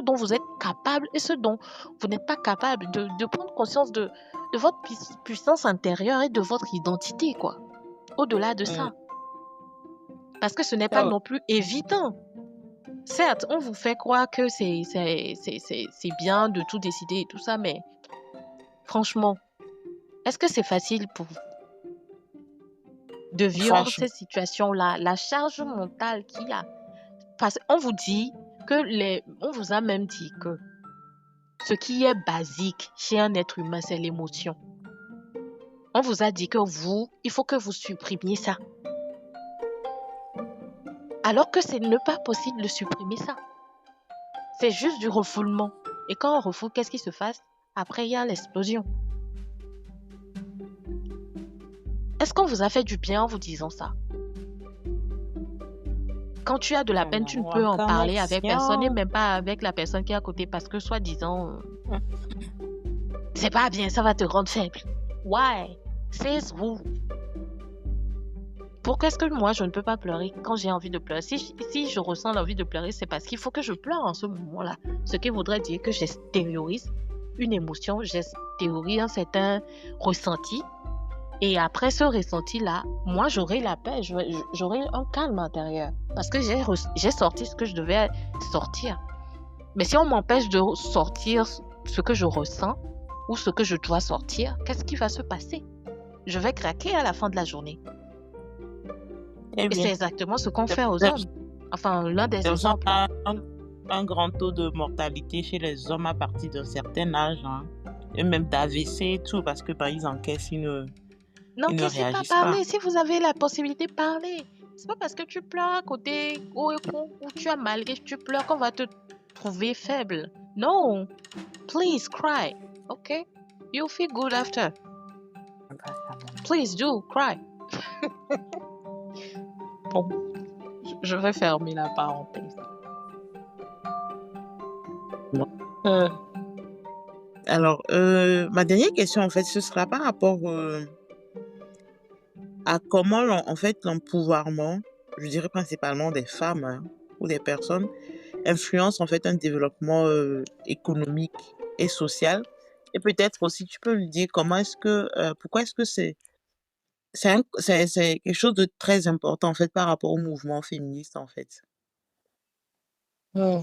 dont vous êtes capable et ce dont vous n'êtes pas capable, de prendre conscience de votre puissance intérieure et de votre identité, quoi. Au-delà de ça. Parce que ce n'est pas non plus évident. Certes, on vous fait croire que c'est bien de tout décider et tout ça, mais franchement, est-ce que c'est facile pour vous de vivre ces situations-là, la charge mentale qu'il y a? Parce qu'on vous dit on vous a même dit que ce qui est basique chez un être humain, c'est l'émotion. On vous a dit que il faut que vous supprimiez ça. Alors que c'est ne pas possible de supprimer ça. C'est juste du refoulement. Et quand on refoule, qu'est-ce qui se passe? Après, il y a l'explosion. Est-ce qu'on vous a fait du bien en vous disant ça? Quand tu as de la peine, tu ne Ou peux en en parler avec personne et connexion. même pas avec la personne qui est à côté parce que soi-disant, c'est pas bien, ça va te rendre faible. Why? Says who? Pourquoi est-ce que moi, je ne peux pas pleurer quand j'ai envie de pleurer? Si je ressens l'envie de pleurer, c'est parce qu'il faut que je pleure en ce moment-là. Ce qui voudrait dire que j'extériorise une émotion, j'extériorise un certain ressenti. Et après ce ressenti-là, moi, j'aurai la paix, j'aurai un calme intérieur. Parce que j'ai sorti ce que je devais sortir. Mais si on m'empêche de sortir ce que je ressens ou ce que je dois sortir, qu'est-ce qui va se passer? Je vais craquer à la fin de la journée. Eh Et c'est bien, exactement ce qu'on c'est fait aux c'est- hommes. Enfin, l'un des c'est pour ça exemples. qu'on a un grand taux de mortalité chez les hommes à partir d'un certain âge, hein. Et même d'AVC et tout, parce que bah, ils encaissent, ils ne N'encaissez pas, réagissent pas. parlez. Si vous avez la possibilité, parlez. C'est pas parce que tu pleures à côté ou tu as mal et tu pleures qu'on va te trouver faible. Non. Please cry. Okay? You'll feel good after. Please do cry. Bon, je vais fermer la parenthèse. Euh, Alors, ma dernière question, en fait, ce sera par rapport à comment, en fait, l'empouvoirment, je dirais principalement des femmes, hein, ou des personnes, influence, en fait, un développement économique et social. Et peut-être aussi, tu peux lui dire comment est-ce que, pourquoi est-ce que c'est quelque chose de très important, en fait, par rapport au mouvement féministe, en fait. hmm.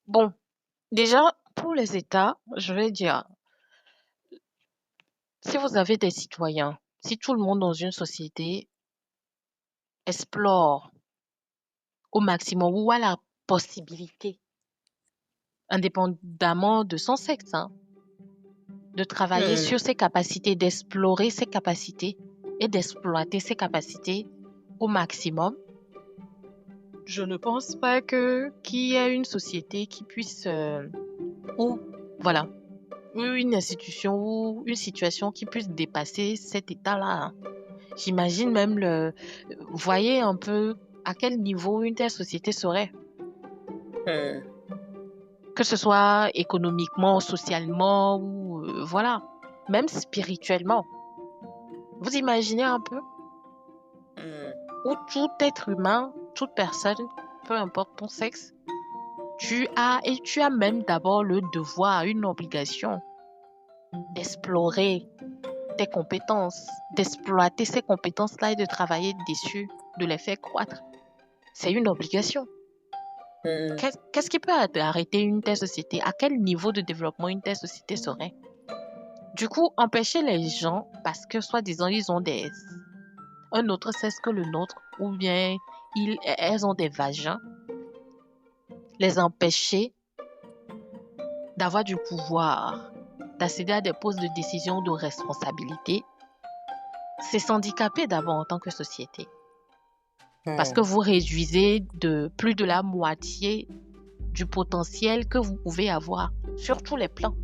Bon, déjà, pour les États, je vais dire, si vous avez des citoyens, si tout le monde dans une société explore au maximum ou a la possibilité, indépendamment de son sexe, hein, de travailler Hmm. sur ses capacités, d'explorer ses capacités et d'exploiter ses capacités au maximum, je ne pense pas qu'il y ait une société qui puisse ou voilà, ou une institution ou une situation qui puisse dépasser cet état-là. J'imagine même vous voyez un peu à quel niveau une telle société serait, Hmm. que ce soit économiquement, socialement ou voilà, même spirituellement. Vous imaginez un peu Hmm. où tout être humain, toute personne, peu importe ton sexe, tu as même d'abord le devoir, une obligation d'explorer tes compétences, d'exploiter ces compétences-là et de travailler dessus, de les faire croître. C'est une obligation. Hmm. Qu'est-ce qui peut arrêter une telle société? À quel niveau de développement une telle société serait? Du coup, empêcher les gens parce que soi-disant ils ont un autre sexe que le nôtre ou bien elles ont des vagins, les empêcher d'avoir du pouvoir, d'accéder à des postes de décision, de responsabilité, c'est s'handicaper d'abord en tant que société. Parce que Hmm. vous réduisez de plus de la moitié du potentiel que vous pouvez avoir sur tous les plans.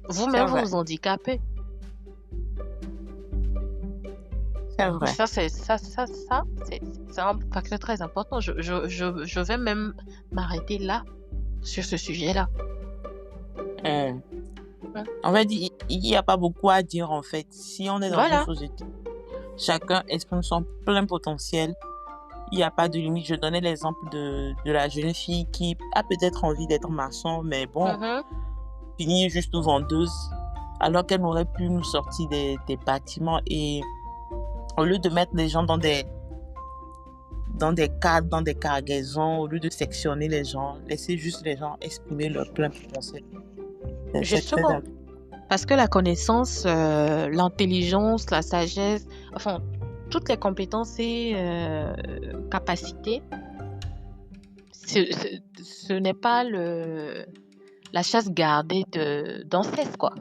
C'est Vous-même, vous vrai, vous handicapez. c'est Et vrai. ça, c'est un facteur très important. Je vais même m'arrêter là, sur ce sujet-là. Hmm. Hein. En fait, il n'y a pas beaucoup à dire, en fait. Si on est dans une Voilà. société, chacun exprime son plein potentiel. Il n'y a pas de limite. Je donnais l'exemple de la jeune fille qui a peut-être envie d'être maçon, mais bon, Mhm. finit juste vendeuse, alors qu'elle aurait pu nous sortir des bâtiments. Et au lieu de mettre les gens dans des cadres, dans des cargaisons, au lieu de sectionner les gens, laisser juste les gens exprimer leur plein potentiel. C'est très Justement. important. Parce que la connaissance, l'intelligence, la sagesse, enfin, toutes les compétences et capacités, ce n'est pas la chasse gardée d'Anceste, quoi.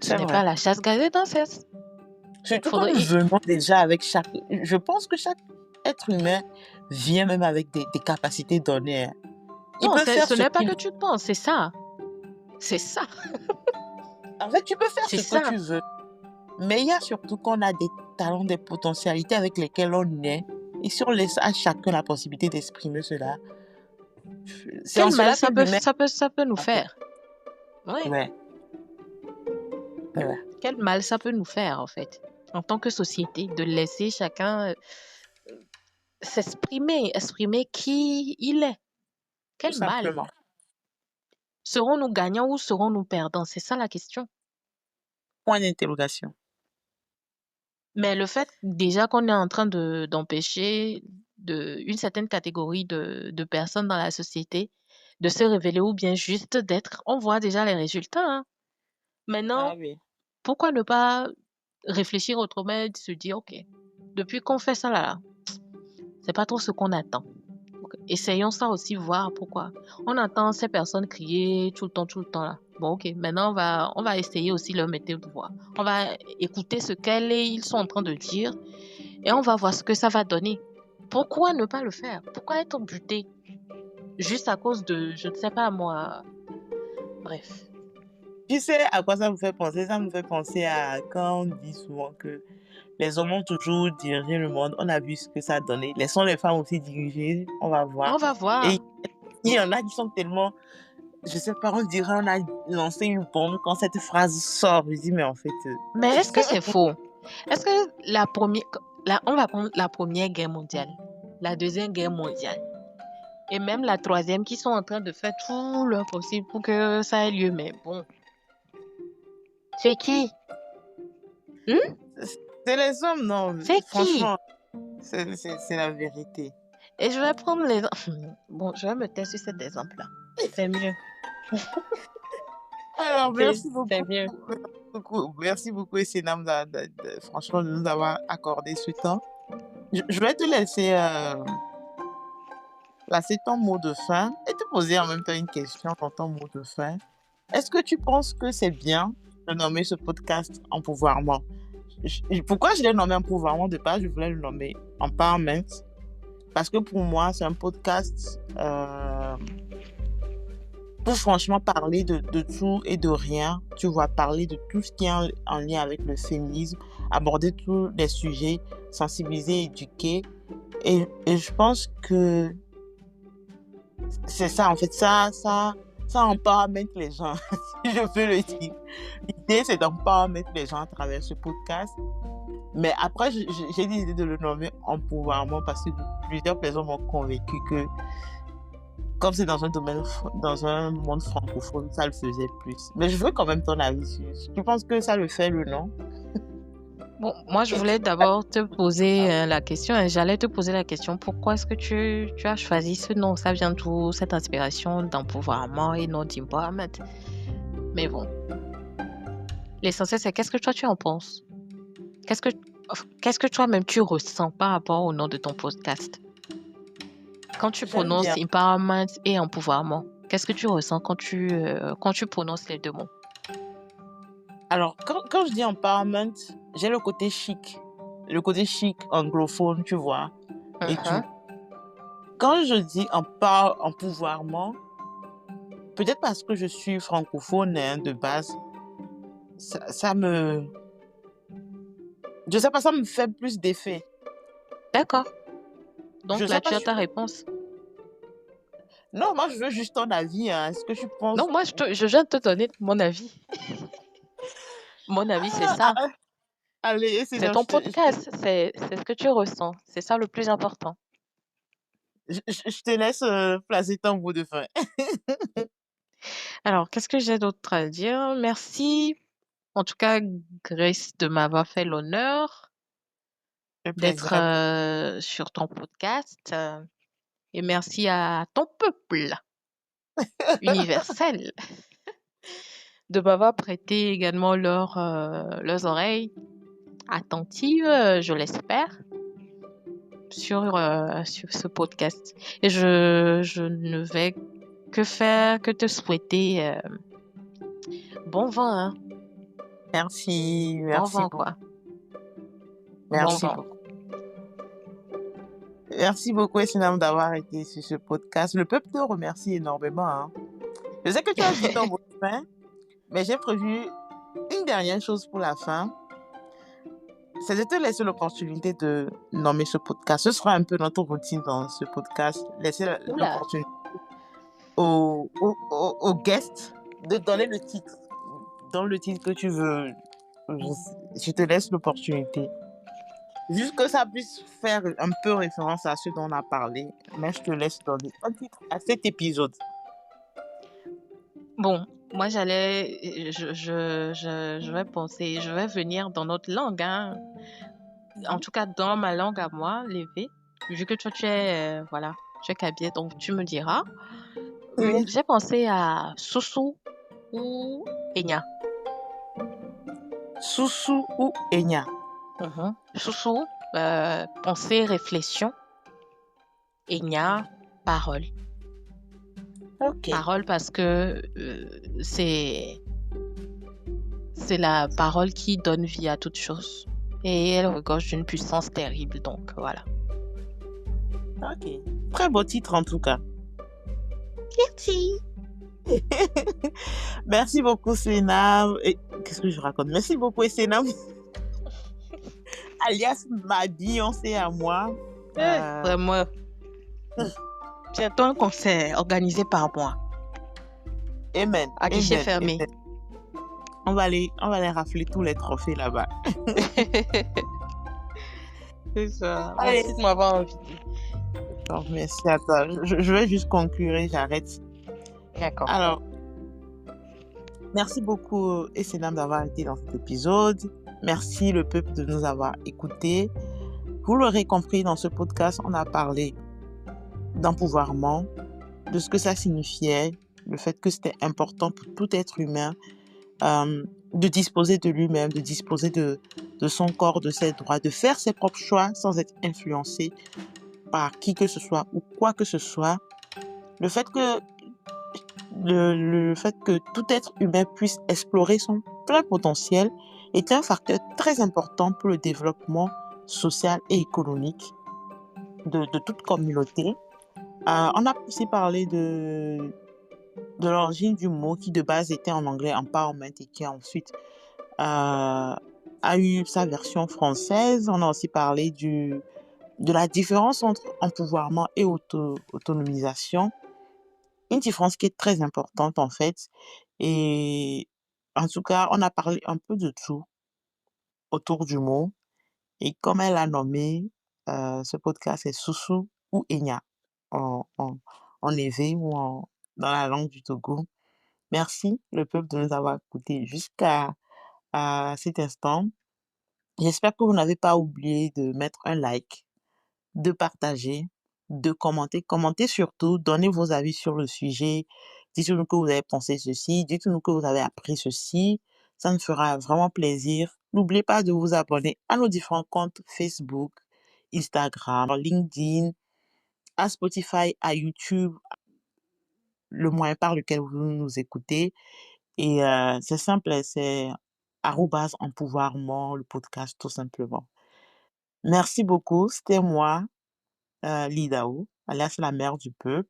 Ce C'est n'est pas vrai. la chasse gardée d'Anceste. Surtout quand Faudrait... nous venons déjà avec chaque... Je pense que chaque être humain vient même avec des capacités données. Hein. Il Non, peut faire ce ce n'est pas qu'il... que tu penses, c'est ça. C'est ça. En fait, tu peux faire C'est ce que ça. tu veux. Mais il y a surtout qu'on a des talents, des potentialités avec lesquelles on est. Et si on laisse à chacun la possibilité d'exprimer cela, c'est en Quel mal cela que l'humain... ça peut nous faire? Ouais. Ouais, ouais. Quel mal ça peut nous faire, en fait, en tant que société, de laisser chacun exprimer qui il est. Tout Quel mal? simplement. Serons-nous gagnants ou serons-nous perdants? C'est ça la question. Point d'interrogation. Mais le fait déjà qu'on est en train d'empêcher une certaine catégorie de personnes dans la société de se révéler ou bien juste d'être, on voit déjà les résultats, hein. Ah Maintenant, oui. pourquoi ne pas réfléchir autrement et se dire, OK, depuis qu'on fait ça là, c'est pas trop ce qu'on attend. Donc, essayons ça aussi, voir pourquoi. On entend ces personnes crier tout le temps là. Bon, OK, maintenant on va essayer aussi leur météo de voix. On va écouter ce qu'ils sont en train de dire et on va voir ce que ça va donner. Pourquoi ne pas le faire? Pourquoi être buté juste à cause de, je ne sais pas moi, bref. Tu sais à quoi ça me fait penser? Ça me fait penser à quand on dit souvent que les hommes ont toujours dirigé le monde. On a vu ce que ça a donné. Laissons les femmes aussi diriger. On va voir. On va voir. Et il y en a qui sont tellement... Je sais pas, on dirait on a lancé une bombe quand cette phrase sort. Je dis, mais en fait... Mais est-ce que c'est faux? Est-ce que on va prendre la Première Guerre mondiale, la Deuxième Guerre mondiale et même la troisième qui sont en train de faire tout leur possible pour que ça ait lieu. Mais bon, c'est qui? Hmm? C'est les hommes, non. C'est qui? Franchement, c'est la vérité. Et je vais prendre les... Bon, je vais me taire sur cet exemple-là. C'est mieux. Alors, merci C'est beaucoup. mieux. Merci beaucoup, Essenam, franchement, de nous avoir accordé ce temps. Je vais te laisser placer ton mot de fin et te poser en même temps une question dans ton mot de fin. Est-ce que tu penses que c'est bien de nommer ce podcast Empouvoirment? Pourquoi je l'ai nommé Empouvoirment de base? Je voulais le nommer Empowerment parce que pour moi, c'est un podcast pour franchement parler de tout et de rien. Tu vois, parler de tout ce qui est en lien avec le féminisme, aborder tous les sujets, sensibiliser, éduquer. Et je pense que c'est ça, en fait, ça empowerment les gens, si je peux le dire. L'idée, c'est d'empowerment les gens à travers ce podcast. Mais après, j'ai décidé de le nommer Empouvoirment parce que plusieurs personnes m'ont convaincu que, comme c'est dans un monde francophone, ça le faisait plus. Mais je veux quand même ton avis sur. Tu penses que ça le fait, le nom? Bon, moi, je voulais d'abord te poser la question, et j'allais te poser la question, pourquoi est-ce que tu as choisi ce nom? Ça vient d'où, cette inspiration d'empouvoirment et non d'empowerment? Mais bon, l'essentiel, c'est qu'est-ce que toi, tu en penses? Qu'est-ce que toi-même, tu ressens par rapport au nom de ton podcast? Quand tu J'aime prononces bien. empowerment et empouvoirment, qu'est-ce que tu ressens quand tu prononces les deux mots? Alors, quand je dis empowerment, j'ai le côté chic anglophone, tu vois, et tout. Quand je dis empouvoirment, peut-être parce que je suis francophone hein, de base, ça me... Je sais pas, ça me fait plus d'effet. D'accord. Donc Je là, sais pas tu as si... ta réponse. Non, moi, je veux juste ton avis. Hein. Est-ce que tu penses... Non, moi, je viens de te donner mon avis. Mon avis, c'est ça. Allez, C'est ton podcast. C'est ce que tu ressens. C'est ça le plus important. je te laisse placer ton mot de fin. Alors, qu'est-ce que j'ai d'autre à dire? Merci, en tout cas, Grace, de m'avoir fait l'honneur Le plaisir d'être à vous. sur ton podcast. Et merci à ton peuple universel de m'avoir prêté également leurs oreilles attentives, je l'espère, sur ce podcast. Et je ne vais que te souhaiter bon vent, hein. Merci Bon vent, beaucoup. quoi. Bon Merci vent. beaucoup. Merci beaucoup, Essinam, d'avoir été sur ce podcast. Le peuple te remercie énormément, hein. Je sais que tu as vu ton mot de fin, mais j'ai prévu une dernière chose pour la fin. C'est de te laisser l'opportunité de nommer ce podcast. Ce sera un peu notre routine dans ce podcast. Laisser Oula. l'opportunité aux guests de donner le titre. Dans le titre que tu veux. Je te laisse l'opportunité. Juste que ça puisse faire un peu référence à ce dont on a parlé. Mais je te laisse donner un titre à cet épisode. Bon, moi je vais penser, je vais venir dans notre langue, hein. En tout cas, dans ma langue à moi, l'évé. Vu que toi, voilà, tu es Kabyle, donc tu me diras. Oui. J'ai pensé à Soussou ou Enya. Soussou ou Enya. Soussou, pensée, réflexion. Enya, parole. Ok. Parole parce que c'est la parole qui donne vie à toute chose. Et elle regorge d'une puissance terrible, donc voilà. Ok. Très beau titre en tout cas. Merci. Merci beaucoup, Sénam. Et qu'est-ce que je raconte? Merci beaucoup, Sénam. Alias ma Beyoncé à moi. Vraiment. C'est un concert organisé par moi, Amen. à guichet Amen. fermé. Amen. On va aller rafler tous les trophées là-bas. C'est ça. Allez. Merci de m'avoir invité. Donc, merci à toi. Je vais juste conclure et j'arrête. D'accord. Alors, merci beaucoup, Essenam, d'avoir été dans cet épisode. Merci, le peuple, de nous avoir écoutés. Vous l'aurez compris, dans ce podcast, on a parlé d'empouvoirment, de ce que ça signifiait, le fait que c'était important pour tout être humain de disposer de lui-même, de disposer de son corps, de ses droits, de faire ses propres choix sans être influencé par qui que ce soit ou quoi que ce soit. Le fait que le fait que tout être humain puisse explorer son plein potentiel est un facteur très important pour le développement social et économique de toute communauté. On a aussi parlé de l'origine du mot qui de base était en anglais empowerment et qui ensuite a eu sa version française. On a aussi parlé de la différence entre empouvoirment et autonomisation. Une différence qui est très importante en fait. Et en tout cas, on a parlé un peu de tout autour du mot. Et comme elle a nommé, ce podcast est Soussou ou Enya en, en, en Evé ou dans la langue du Togo. Merci le peuple de nous avoir écoutés jusqu'à cet instant. J'espère que vous n'avez pas oublié de mettre un like, de partager, de commenter. Commentez surtout, donnez vos avis sur le sujet. Dites-nous que vous avez pensé ceci, dites-nous que vous avez appris ceci. Ça nous fera vraiment plaisir. N'oubliez pas de vous abonner à nos différents comptes Facebook, Instagram, LinkedIn, à Spotify, à YouTube, le moyen par lequel vous nous écoutez. Et c'est simple, c'est @empouvoirment, le podcast tout simplement. Merci beaucoup, c'était moi, Lidao, alias la mère du peuple.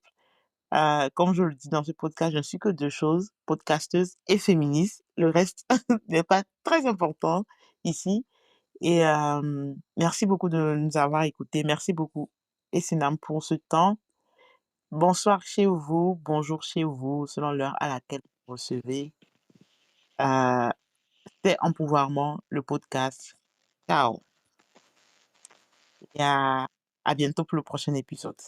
Comme je le dis dans ce podcast, je ne suis que deux choses, podcasteuse et féministe. Le reste n'est pas très important ici. Et merci beaucoup de nous avoir écoutés. Merci beaucoup, Essenam, pour ce temps. Bonsoir chez vous, bonjour chez vous, selon l'heure à laquelle vous recevez. C'est Empouvoirment, le podcast. Ciao. Et à bientôt pour le prochain épisode.